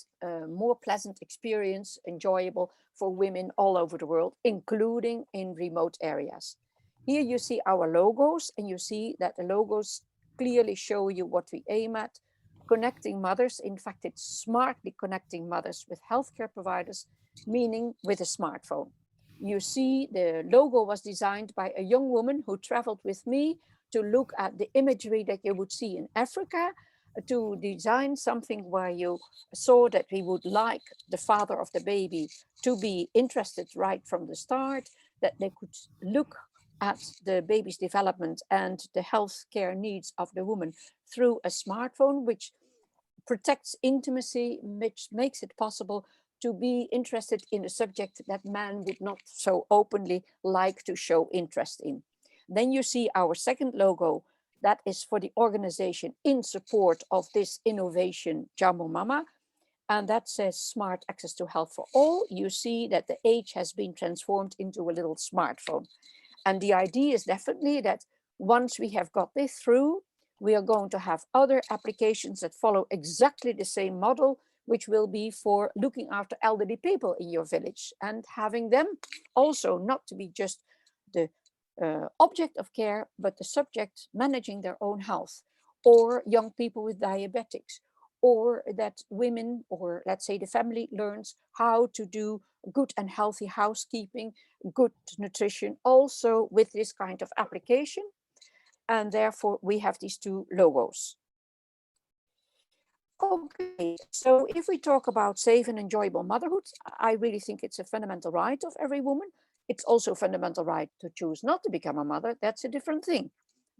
more pleasant experience, enjoyable for women all over the world, including in remote areas. Here you see our logos, and you see that the logos clearly show you what we aim at. Connecting mothers, in fact, it's smartly connecting mothers with healthcare providers, meaning with a smartphone. You see the logo was designed by a young woman who traveled with me to look at the imagery that you would see in Africa, to design something where you saw that we would like the father of the baby to be interested right from the start, that they could look at the baby's development and the healthcare needs of the woman through a smartphone, which protects intimacy, which makes it possible to be interested in a subject that man would not so openly like to show interest in. Then you see our second logo, that is for the organization in support of this innovation, Jammo Mama, and that says smart access to health for all. You see that the H has been transformed into a little smartphone. And the idea is definitely that once we have got this through, we are going to have other applications that follow exactly the same model, which will be for looking after elderly people in your village and having them also not to be just the object of care, but the subject managing their own health, or young people with diabetics, or that women, or let's say the family, learns how to do good and healthy housekeeping, good nutrition, also with this kind of application. And therefore we have these two logos. Okay, so if we talk about safe and enjoyable motherhood, I really think it's a fundamental right of every woman. It's also a fundamental right to choose not to become a mother. That's a different thing.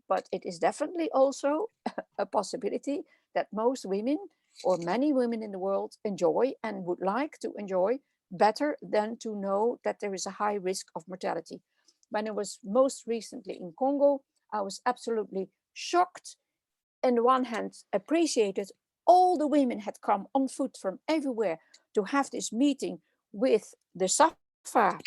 But it is definitely also a possibility that most women, or many women in the world, enjoy and would like to enjoy better than to know that there is a high risk of mortality. When I was most recently in Congo, I was absolutely shocked. On the one hand, appreciated all the women had come on foot from everywhere to have this meeting with the SAFA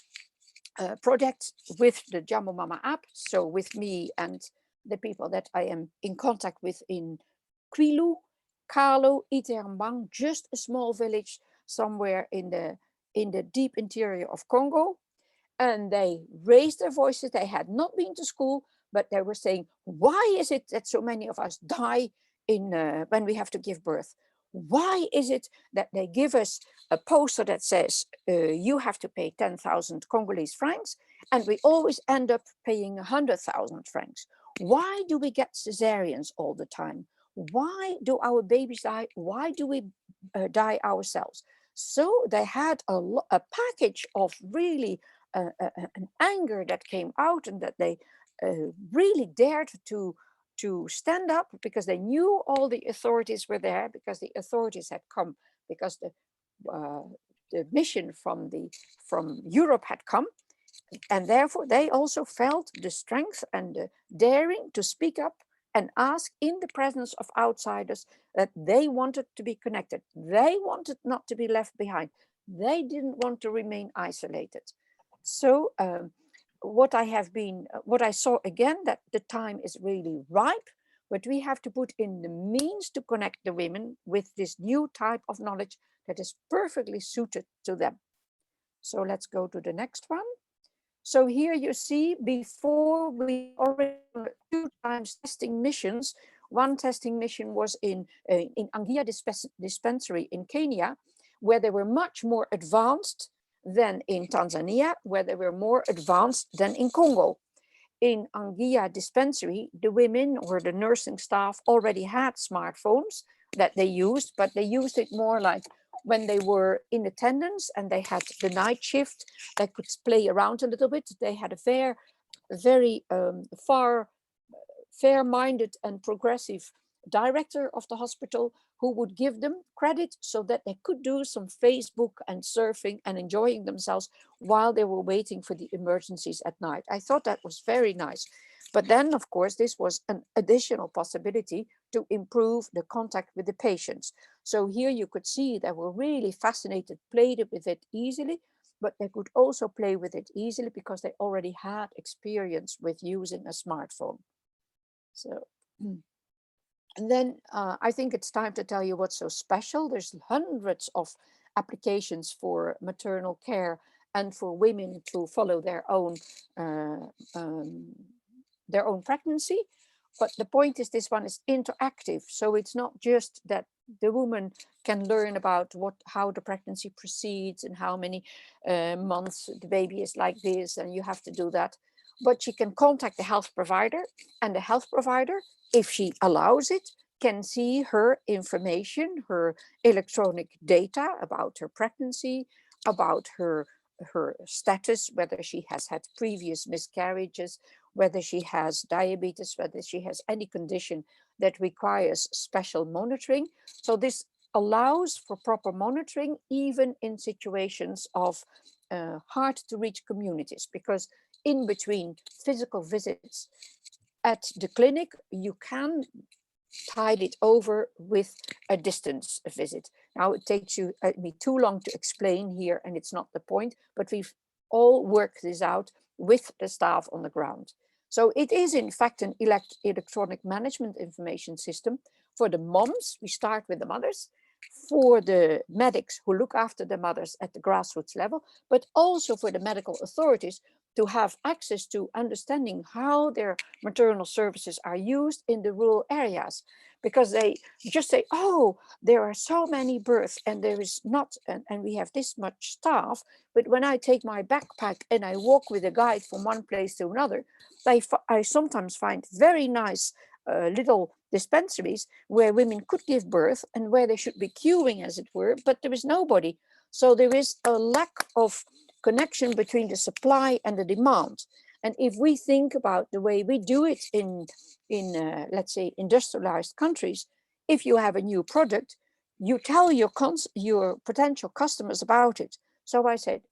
project, with the Jammo Mama app. So with me and the people that I am in contact with in Kwilu, Kalo, Iterambang, just a small village somewhere in the deep interior of Congo. And they raised their voices. They had not been to school, but they were saying, why is it that so many of us die when we have to give birth? Why is it that they give us a poster that says you have to pay 10,000 Congolese francs, and we always end up paying 100,000 francs? Why do we get cesareans all the time? Why do our babies die? Why do we die ourselves? So they had a package of really an anger that came out, and that they really dared to stand up, because they knew all the authorities were there, because the authorities had come, because the mission from Europe had come, and therefore they also felt the strength and the daring to speak up and ask in the presence of outsiders that they wanted to be connected. They wanted not to be left behind. They didn't want to remain isolated. So what I saw again, that the time is really ripe, but we have to put in the means to connect the women with this new type of knowledge that is perfectly suited to them. So let's go to the next one. So here you see, before we already 2 times testing missions. One testing mission was in Angia dispensary in Kenya, where they were much more advanced than in Tanzania, where they were more advanced than in Congo. In Angia dispensary, the women or the nursing staff already had smartphones that they used, but they used it more like when they were in attendance and they had the night shift, they could play around a little bit. They had a very fair-minded and progressive director of the hospital who would give them credit so that they could do some Facebook and surfing and enjoying themselves while they were waiting for the emergencies at night. I thought that was very nice. But then, of course, this was an additional possibility to improve the contact with the patients. So here you could see they were really fascinated, played with it easily, but they could also play with it easily because they already had experience with using a smartphone. So, and then I think it's time to tell you what's so special. There's hundreds of applications for maternal care and for women to follow their own pregnancy. But the point is, this one is interactive. So it's not just that the woman can learn about how the pregnancy proceeds and how many months the baby is like this, and you have to do that. But she can contact the health provider, and the health provider, if she allows it, can see her information, her electronic data about her pregnancy, about her status, whether she has had previous miscarriages, whether she has diabetes, whether she has any condition that requires special monitoring. So this allows for proper monitoring, even in situations of hard to reach communities, because in between physical visits at the clinic, you can tide it over with a distance visit. Now it takes me too long to explain here, and it's not the point, but we've all worked this out with the staff on the ground. So it is in fact an electronic management information system for the moms. We start with the mothers, for the medics who look after the mothers at the grassroots level, but also for the medical authorities to have access to understanding how their maternal services are used in the rural areas, because they just say, oh, there are so many births and there is not, and we have this much staff. But when I take my backpack and I walk with a guide from one place to another, I sometimes find very nice little dispensaries where women could give birth and where they should be queuing, as it were, but there is nobody. So there is a lack of connection between the supply and the demand. And if we think about the way we do it in let's say, industrialized countries, if you have a new product, you tell your potential customers about it. So I said,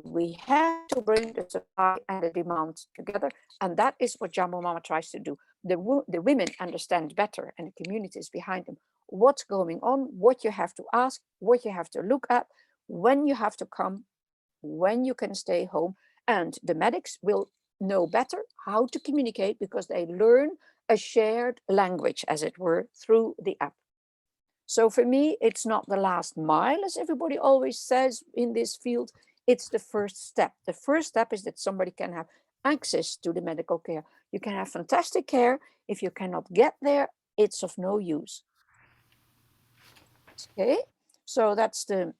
we have to bring the supply and the demand together. And that is what Jambo Mama tries to do. The women understand better, and the communities behind them, what's going on, what you have to ask, what you have to look at, when you have to come, when you can stay home. And the medics will know better how to communicate because they learn a shared language, as it were, through the app. So for me, it's not the last mile, as everybody always says in this field. It's the first step. The first step is that somebody can have access to the medical care. You can have fantastic care. If you cannot get there, it's of no use. Okay, so that's the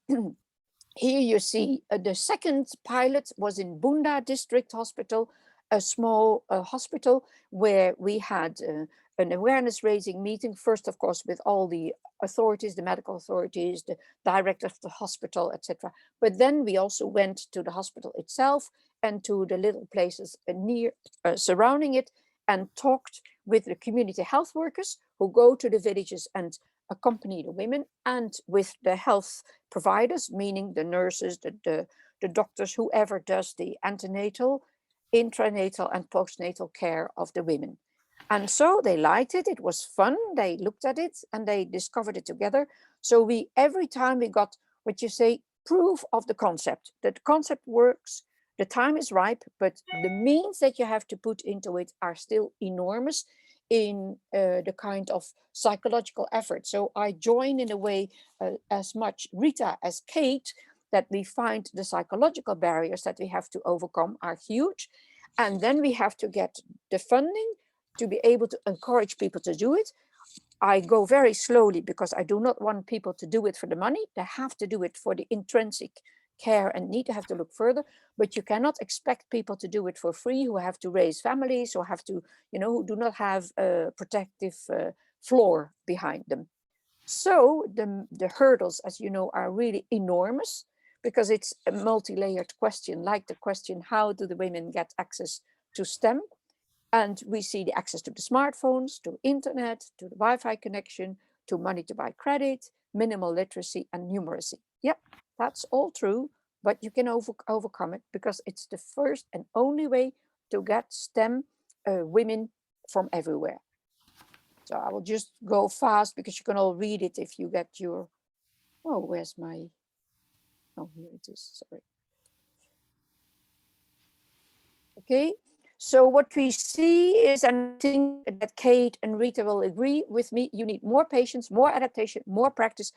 here you see the second pilot was in Bunda District Hospital, a small hospital where we had an awareness raising meeting, first, of course, with all the authorities, the medical authorities, the director of the hospital, etc. But then we also went to the hospital itself and to the little places near surrounding it, and talked with the community health workers who go to the villages and accompany the women, and with the health providers, meaning the nurses, the doctors, whoever does the antenatal, intranatal and postnatal care of the women. And so they liked it. It was fun. They looked at it and they discovered it together. So every time we got what you say, proof of the concept, that the concept works, the time is ripe, but the means that you have to put into it are still enormous in the kind of psychological effort. So I join in a way as much Rita as Kate, that we find the psychological barriers that we have to overcome are huge. And then we have to get the funding to be able to encourage people to do it. I go very slowly because I do not want people to do it for the money. They have to do it for the intrinsic care and need to have to look further. But you cannot expect people to do it for free who have to raise families or have to, who do not have a protective floor behind them. So the hurdles, as you know, are really enormous because it's a multi-layered question, like the question, how do the women get access to STEM? And we see the access to the smartphones, to internet, to the Wi-Fi connection, to money to buy credit, minimal literacy and numeracy. Yep, that's all true, but you can overcome it because it's the first and only way to get STEM women from everywhere. So I will just go fast because you can all read it if you get your, oh, where's my, oh, here it is, sorry. Okay, so what we see is, and I think that Kate and Rita will agree with me, you need more patience, more adaptation, more practice.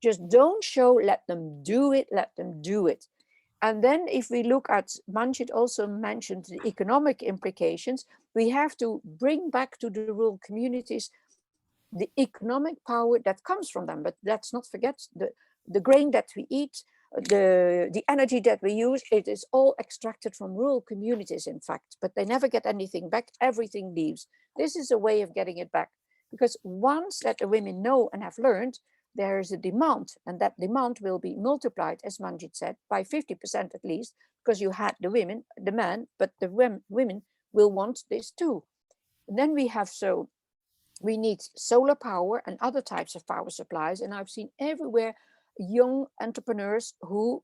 Just don't show, let them do it, let them do it. And then if we look at, Manjit also mentioned the economic implications, we have to bring back to the rural communities the economic power that comes from them. But let's not forget the grain that we eat, the energy that we use, it is all extracted from rural communities, in fact, but they never get anything back, everything leaves. This is a way of getting it back, because once that the women know and have learned, there is a demand, and that demand will be multiplied, as Manjit said, by 50% at least, because you had the women, the men, but the women will want this too. And then we have, so we need solar power and other types of power supplies, and I've seen everywhere young entrepreneurs who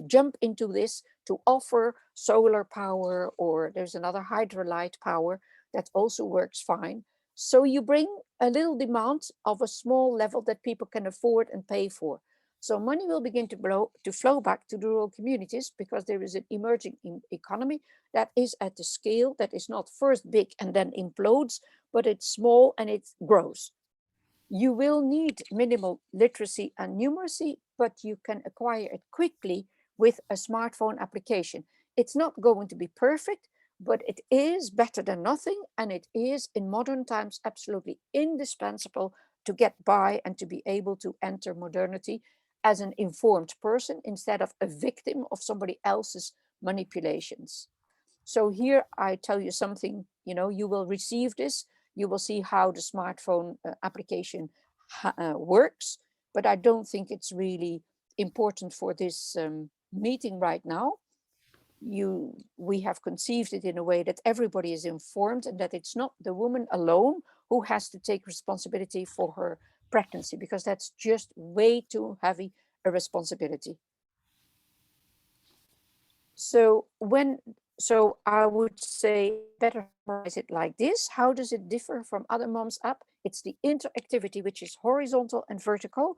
jump into this to offer solar power, or there's another hydrolyte power that also works fine. So you bring a little demand of a small level that people can afford and pay for. So money will begin to flow back to the rural communities, because there is an emerging economy that is at the scale that is not first big and then implodes, but it's small and it grows. You will need minimal literacy and numeracy, but you can acquire it quickly with a smartphone application. It's not going to be perfect, but it is better than nothing. And it is in modern times absolutely indispensable to get by and to be able to enter modernity as an informed person instead of a victim of somebody else's manipulations. So here I tell you something, you will receive this. You will see how the smartphone application works, but I don't think it's really important for this meeting right now. We have conceived it in a way that everybody is informed, and that it's not the woman alone who has to take responsibility for her pregnancy, because that's just way too heavy a responsibility. So I would say better summarize it like this. How does it differ from other moms app? It's the interactivity, which is horizontal and vertical.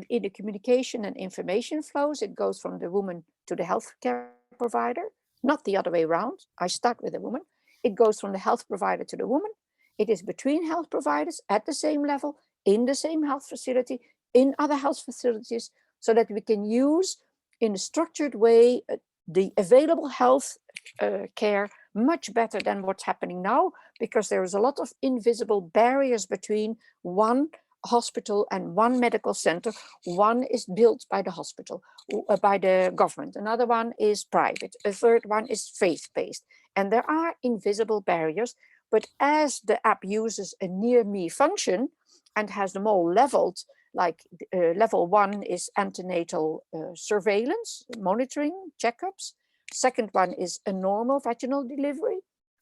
In the communication and information flows, it goes from the woman to the healthcare provider, not the other way around. I start with the woman. It goes from the health provider to the woman. It is between health providers at the same level, in the same health facility, in other health facilities, so that we can use in a structured way the available health care much better than what's happening now, because there is a lot of invisible barriers between one hospital and one medical center. One is built by the hospital, by the government. Another one is private. A third one is faith-based. And there are invisible barriers, but as the app uses a near me function and has them all leveled, like level 1 is antenatal surveillance, monitoring, checkups. Second one is a normal vaginal delivery.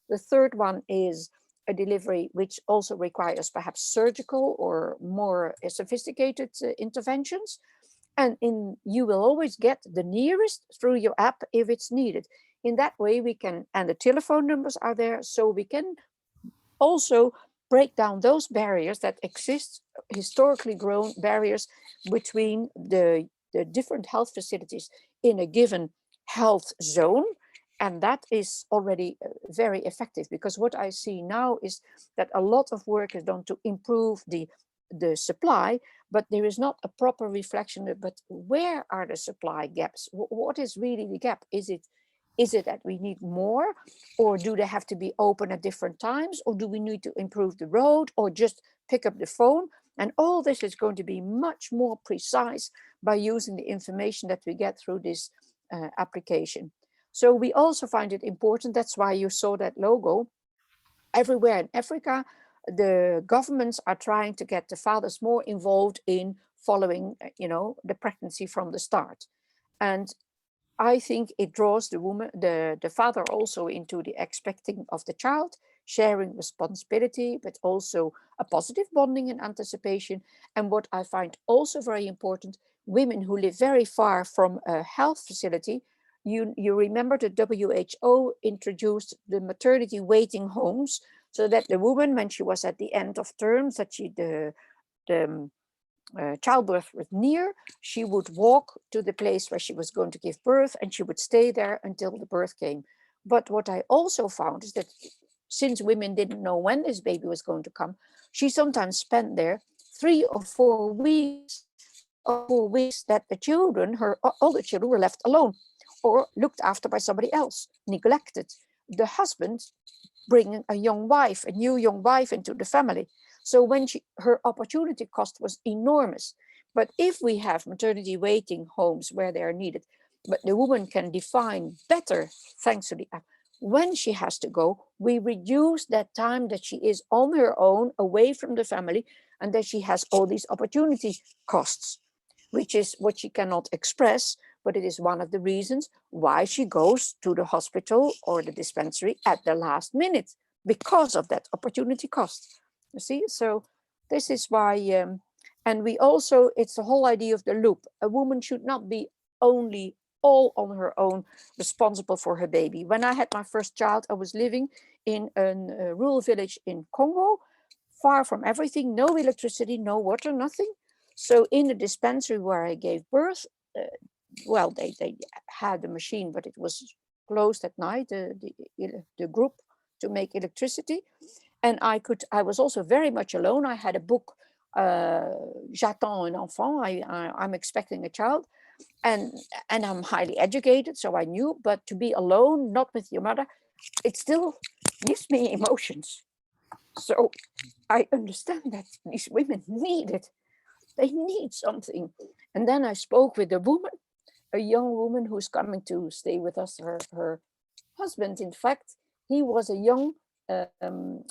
The third one is a delivery which also requires perhaps surgical or more sophisticated interventions. And you will always get the nearest through your app if it's needed. In that way we can, and the telephone numbers are there, so we can also break down those barriers that exist, historically grown barriers between the different health facilities in a given health zone. And that is already very effective, because what I see now is that a lot of work is done to improve the supply, but there is not a proper reflection of, but where are the supply gaps? What is really the gap? Is it that we need more, or do they have to be open at different times, or do we need to improve the road, or just pick up the phone? And all this is going to be much more precise by using the information that we get through this application. So we also find it important, that's why you saw that logo. Everywhere in Africa, the governments are trying to get the fathers more involved in following, the pregnancy from the start. And I think it draws the woman, the father also into the expecting of the child. sharing responsibility, but also a positive bonding and anticipation. And what I find also very important, women who live very far from a health facility, you remember the WHO introduced the maternity waiting homes, so that the woman, when she was at the end of terms, that the childbirth was near, she would walk to the place where she was going to give birth, and she would stay there until the birth came. But what I also found is that since women didn't know when this baby was going to come, she sometimes spent there 3 or 4 weeks, that the children, her older children, were left alone or looked after by somebody else, neglected. The husband bringing a new young wife into the family. So when her opportunity cost was enormous. But if we have maternity waiting homes where they are needed, but the woman can define better, thanks to the app, when she has to go, we reduce that time that she is on her own, away from the family, and that she has all these opportunity costs, which is what she cannot express, but it is one of the reasons why she goes to the hospital or the dispensary at the last minute, because of that opportunity cost. You see, so this is why, and we also, it's the whole idea of the loop. A woman should not be only all on her own responsible for her baby. When I had my first child, I was living in a rural village in Congo, far from everything, no electricity, no water, nothing. So in the dispensary where I gave birth, well, they had a machine, but it was closed at night, the group to make electricity. And I was also very much alone. I had a book, J'attends un enfant, I'm expecting a child. And I'm highly educated, so I knew, but to be alone, not with your mother, it still gives me emotions. So I understand that these women need it. They need something. And then I spoke with a woman, a young woman who's coming to stay with us. Her husband, in fact, he was a young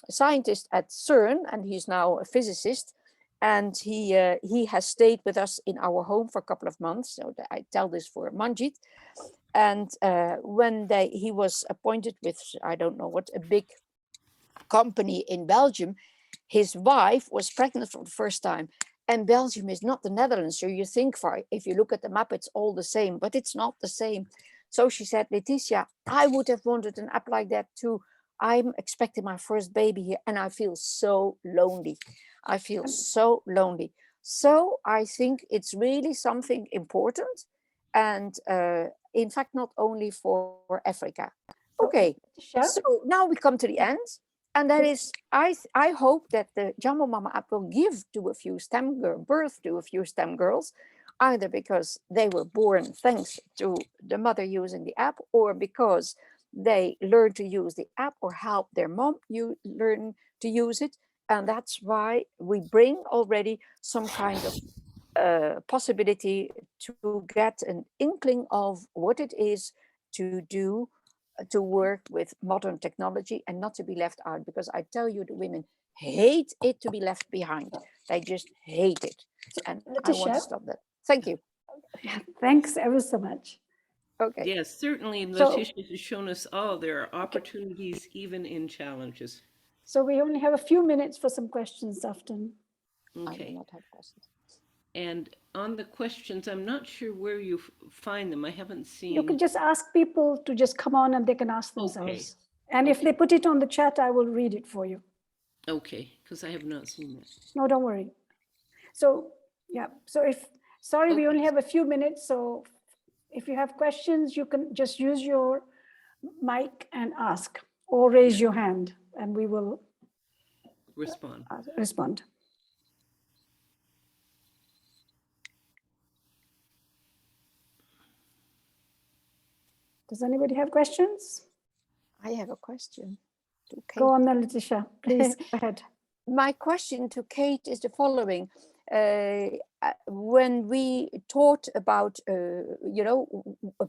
scientist at CERN, and he's now a physicist. And he has stayed with us in our home for a couple of months. So I tell this for Manjit. And when he was appointed with, I don't know what, a big company in Belgium, his wife was pregnant for the first time. And Belgium is not the Netherlands. So you think, if you look at the map, it's all the same, but it's not the same. So she said, Letitia, I would have wanted an app like that too. I'm expecting my first baby here and I feel so lonely. I feel so lonely. So I think it's really something important. And in fact, not only for Africa. Okay, so now we come to the end. And that is, I hope that the Jumbo Mama app will give to a few birth to a few STEM girls, either because they were born thanks to the mother using the app, or because they learned to use the app or help their mom learn to use it. And that's why we bring already some kind of possibility to get an inkling of what it is to do, to work with modern technology and not to be left out, because I tell you, the women hate it to be left behind. They just hate it. And I want to stop that. Thank you. Thanks ever so much. Okay. Yes, certainly Letitia has shown us all there are opportunities even in challenges. So we only have a few minutes for some questions, Afton. Okay. I do not have questions. And on the questions, I'm not sure where you find them. I haven't seen. You can just ask people to just come on and they can ask themselves. Okay. And if they put it on the chat, I will read it for you. Okay, because I have not seen that. No, don't worry. So, yeah. So we only have a few minutes. So if you have questions, you can just use your mic and ask, or raise your hand and we will respond. Does anybody have questions? I have a question to Kate. Go on then, Letitia, please go ahead. My question to Kate is the following. When we taught about,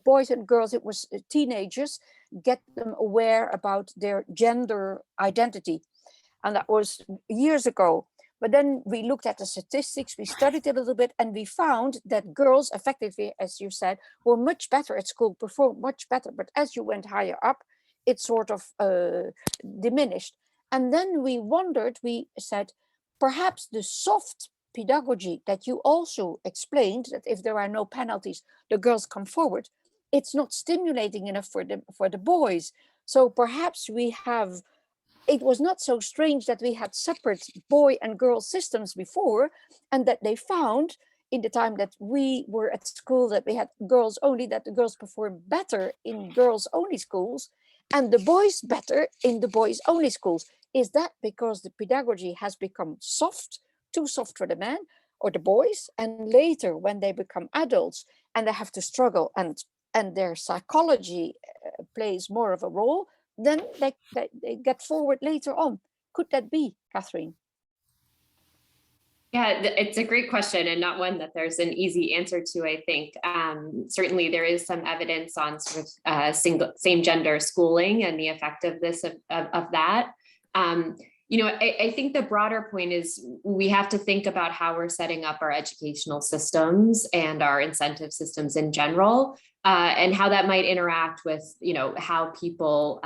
boys and girls, it was teenagers, get them aware about their gender identity. And that was years ago. But then we looked at the statistics, we studied a little bit, and we found that girls, effectively, as you said, were much better at school, performed much better. But as you went higher up, it sort of diminished. And then we wondered, we said, perhaps the soft pedagogy that you also explained, that if there are no penalties, the girls come forward, it's not stimulating enough for the boys. So perhaps it was not so strange that we had separate boy and girl systems before, and that they found in the time that we were at school that we had girls only, that the girls performed better in girls only schools and the boys better in the boys only schools. Is that because the pedagogy has become soft, too soft for the men or the boys? And later when they become adults and they have to struggle and their psychology plays more of a role, then they get forward later on. Could that be, Catherine? Yeah, it's a great question and not one that there's an easy answer to, I think. Certainly there is some evidence on sort of same gender schooling and the effectiveness of that. I think the broader point is we have to think about how we're setting up our educational systems and our incentive systems in general, and how that might interact with, how people,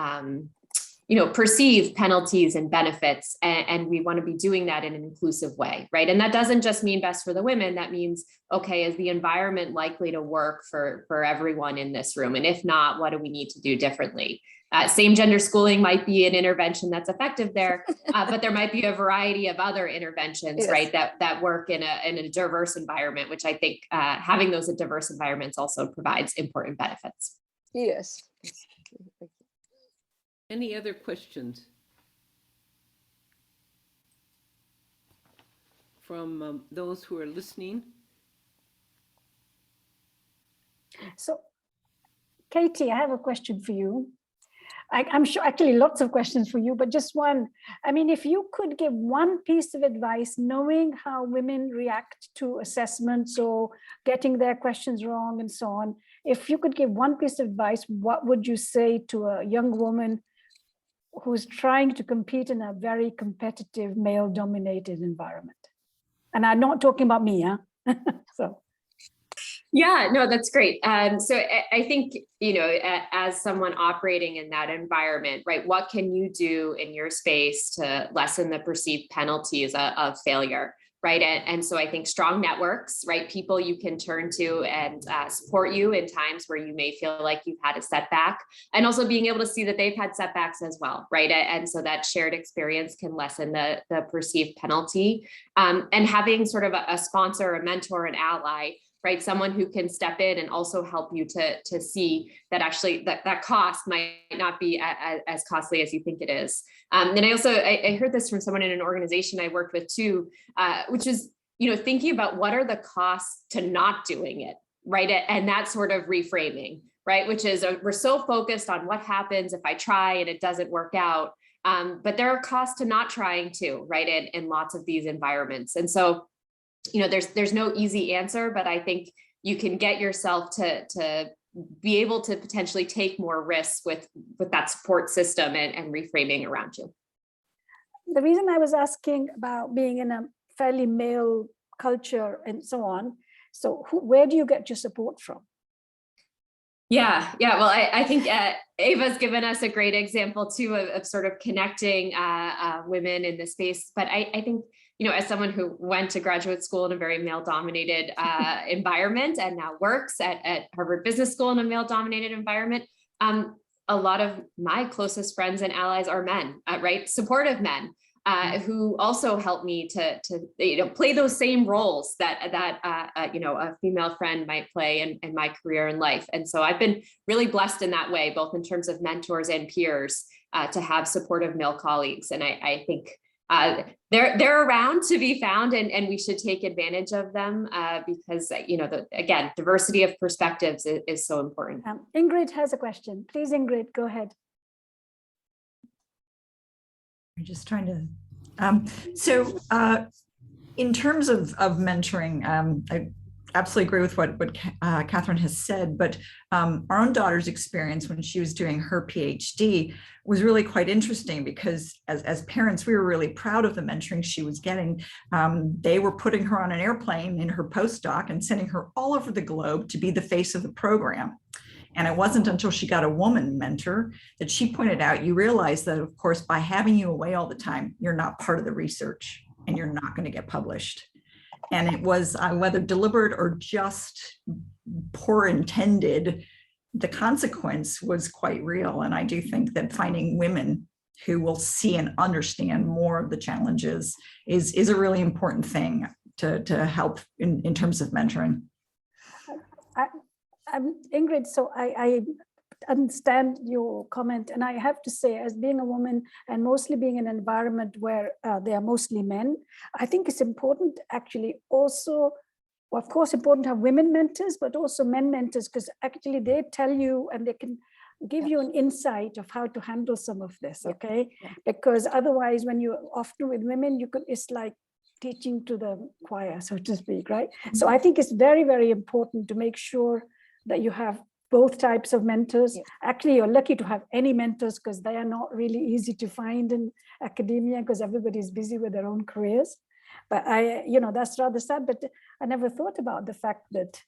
perceive penalties and benefits. And we want to be doing that in an inclusive way, right? And that doesn't just mean best for the women. That means, okay, is the environment likely to work for everyone in this room? And if not, what do we need to do differently? Same gender schooling might be an intervention that's effective there, but there might be a variety of other interventions, yes, right, that work in a diverse environment, which I think having those diverse environments also provides important benefits. Yes. Any other questions from those who are listening? So, Katie, I have a question for you. I'm sure actually lots of questions for you, but just one. I mean, if you could give one piece of advice, knowing how women react to assessments or getting their questions wrong and so on, if you could give one piece of advice, what would you say to a young woman who's trying to compete in a very competitive male-dominated environment? And I'm not talking about me, huh? So. Yeah, no, that's great. So I think, as someone operating in that environment, right, what can you do in your space to lessen the perceived penalties of failure, right? And so I think strong networks, right, people you can turn to and support you in times where you may feel like you've had a setback, and also being able to see that they've had setbacks as well, right? And so that shared experience can lessen the perceived penalty, and having sort of a sponsor, a mentor, an ally, right? Someone who can step in and also help you to see that actually that cost might not be as costly as you think it is. And I heard this from someone in an organization I worked with too, which is, thinking about what are the costs to not doing it, right? And that sort of reframing, right? Which is we're so focused on what happens if I try and it doesn't work out. But there are costs to not trying too, right? In lots of these environments. And so, there's no easy answer, but I think you can get yourself to be able to potentially take more risks with that support system and reframing around you. The reason I was asking about being in a fairly male culture and so on, so where do you get your support from? Yeah. Well, I think Ava's given us a great example too of sort of connecting women in this space. But I think, as someone who went to graduate school in a very male-dominated environment and now works at Harvard Business School in a male-dominated environment, a lot of my closest friends and allies are men, right? Supportive men. Who also help me to play those same roles that a female friend might play in my career and life. And so I've been really blessed in that way, both in terms of mentors and peers, to have supportive male colleagues. And I think they're around to be found, and we should take advantage of them because again, diversity of perspectives is so important. Ingrid has a question. Please, Ingrid, go ahead. I'm just trying to, in terms of mentoring, I absolutely agree with what Catherine has said, but our own daughter's experience when she was doing her PhD was really quite interesting because as parents, we were really proud of the mentoring she was getting. They were putting her on an airplane in her postdoc and sending her all over the globe to be the face of the program. And it wasn't until she got a woman mentor that she pointed out, you realize that, of course, by having you away all the time, you're not part of the research and you're not going to get published. And it was whether deliberate or just poor intended, the consequence was quite real. And I do think that finding women who will see and understand more of the challenges is a really important thing to help in terms of mentoring. I'm Ingrid, so I understand your comment, and I have to say, as being a woman and mostly being in an environment where they are mostly men, I think it's important actually also, well, of course, important to have women mentors, but also men mentors, because actually they tell you and they can give you an insight of how to handle some of this, okay? Because otherwise, when you're often with women, it's like teaching to the choir, so to speak, right? So I think it's very, very important to make sure that you have both types of mentors. Actually, you're lucky to have any mentors because they are not really easy to find in academia because everybody's busy with their own careers. But that's rather sad, but I never thought about the fact that,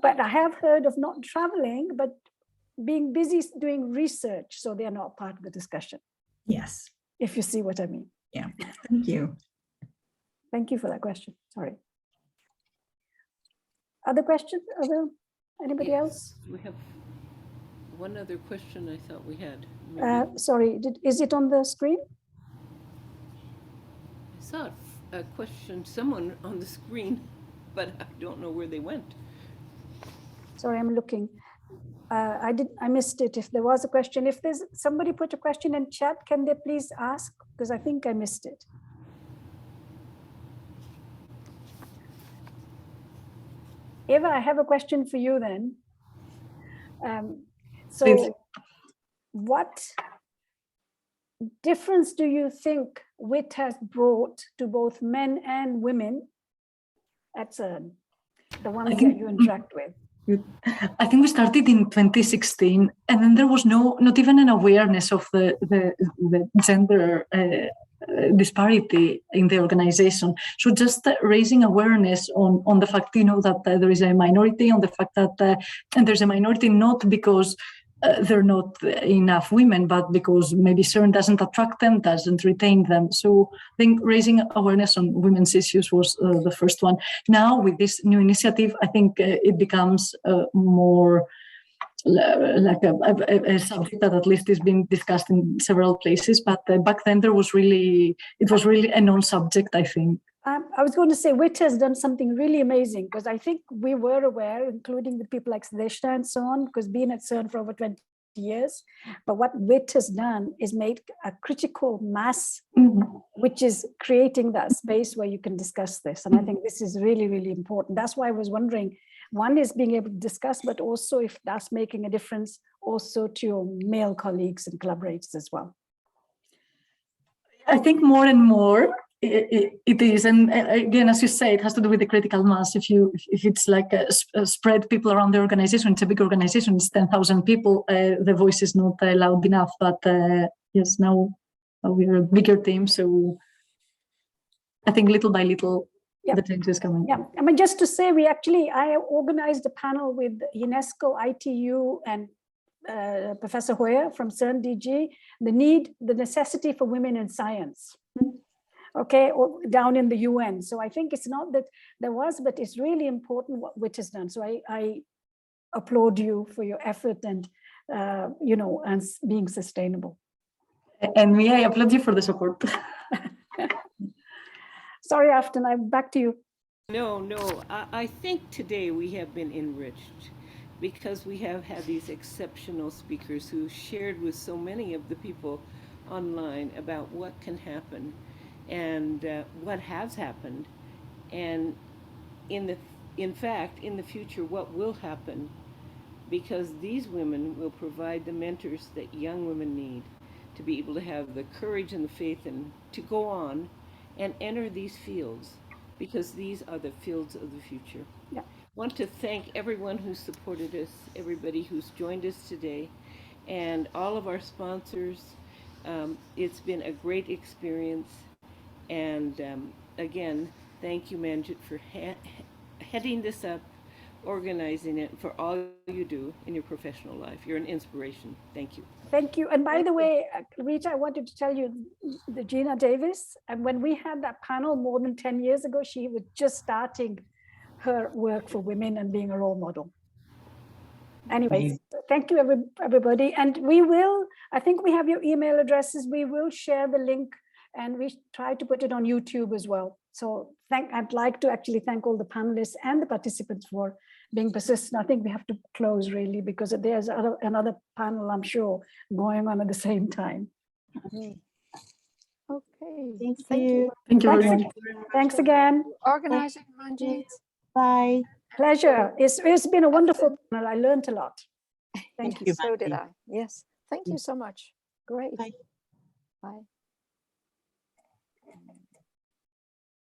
but I have heard of not traveling, but being busy doing research, so they are not part of the discussion. Yes. If you see what I mean. Yeah, thank you. Thank you for that question, sorry. Other questions, anybody else? We have one other question I thought we had. Sorry, is it on the screen? I saw a question, someone on the screen, but I don't know where they went. Sorry, I'm looking. I missed it. If there was a question, if there's somebody put a question in chat, can they please ask? Because I think I missed it. Eva, I have a question for you then. So what difference do you think WIT has brought to both men and women at CERN, the ones that you interact with? I think we started in 2016, and then there was not even an awareness of the gender disparity in the organization. So just raising awareness on the fact, that there is a minority, on the fact that and there's a minority not because there are not enough women, but because maybe CERN doesn't attract them, doesn't retain them. So I think raising awareness on women's issues was the first one. Now with this new initiative, I think it becomes more like a subject that at least is being discussed in several places. But back then it was really a non-subject, I think. I was going to say WIT has done something really amazing, because I think we were aware, including with people like Sdeshta and so on, because being at CERN for over 20 years. But what WIT has done is made a critical mass, which is creating that space where you can discuss this. And I think this is really, really important. That's why I was wondering, one is being able to discuss, but also if that's making a difference also to your male colleagues and collaborators as well. I think more and more it is, and again, as you say, it has to do with the critical mass. If it's like a spread people around the organization, it's a big organization, it's 10,000 people, the voice is not loud enough. But yes, now we are a bigger team, so I think little by little the change is coming. Yeah, I mean, just to say, I organized a panel with UNESCO, ITU, and Professor Hoyer from CERN DG, the necessity for women in science. Okay, or down in the UN. So I think it's not that there was, but it's really important what WIT has done. So I applaud you for your effort and, and being sustainable. And me, I applaud you for the support. Sorry, Afton, I'm back to you. No, I think today we have been enriched because we have had these exceptional speakers who shared with so many of the people online about what can happen and what has happened, and in fact, in the future, what will happen, because these women will provide the mentors that young women need to be able to have the courage and the faith and to go on and enter these fields, because these are the fields of the future. Yeah. I want to thank everyone who supported us, everybody who's joined us today, and all of our sponsors. It's been a great experience. And again, thank you, Manjit, for heading this up, organizing it, for all you do in your professional life. You're an inspiration. Thank you. Thank you. And by the way, Rita, I wanted to tell you, the Gina Davis, and when we had that panel more than 10 years ago, she was just starting her work for women and being a role model. Anyways, thank you, everybody. And we will, I think we have your email addresses. We will share the link and we try to put it on YouTube as well. So I'd like to actually thank all the panelists and the participants for being persistent. I think we have to close really because there's another panel, I'm sure, going on at the same time. Okay. Thank you. Thank you very much. Thanks again. Organizing, Manjeet. Bye. Pleasure. It's been a wonderful panel. I learned a lot. Thank you. So did I. Yes. Thank you so much. Great. Bye. Bye.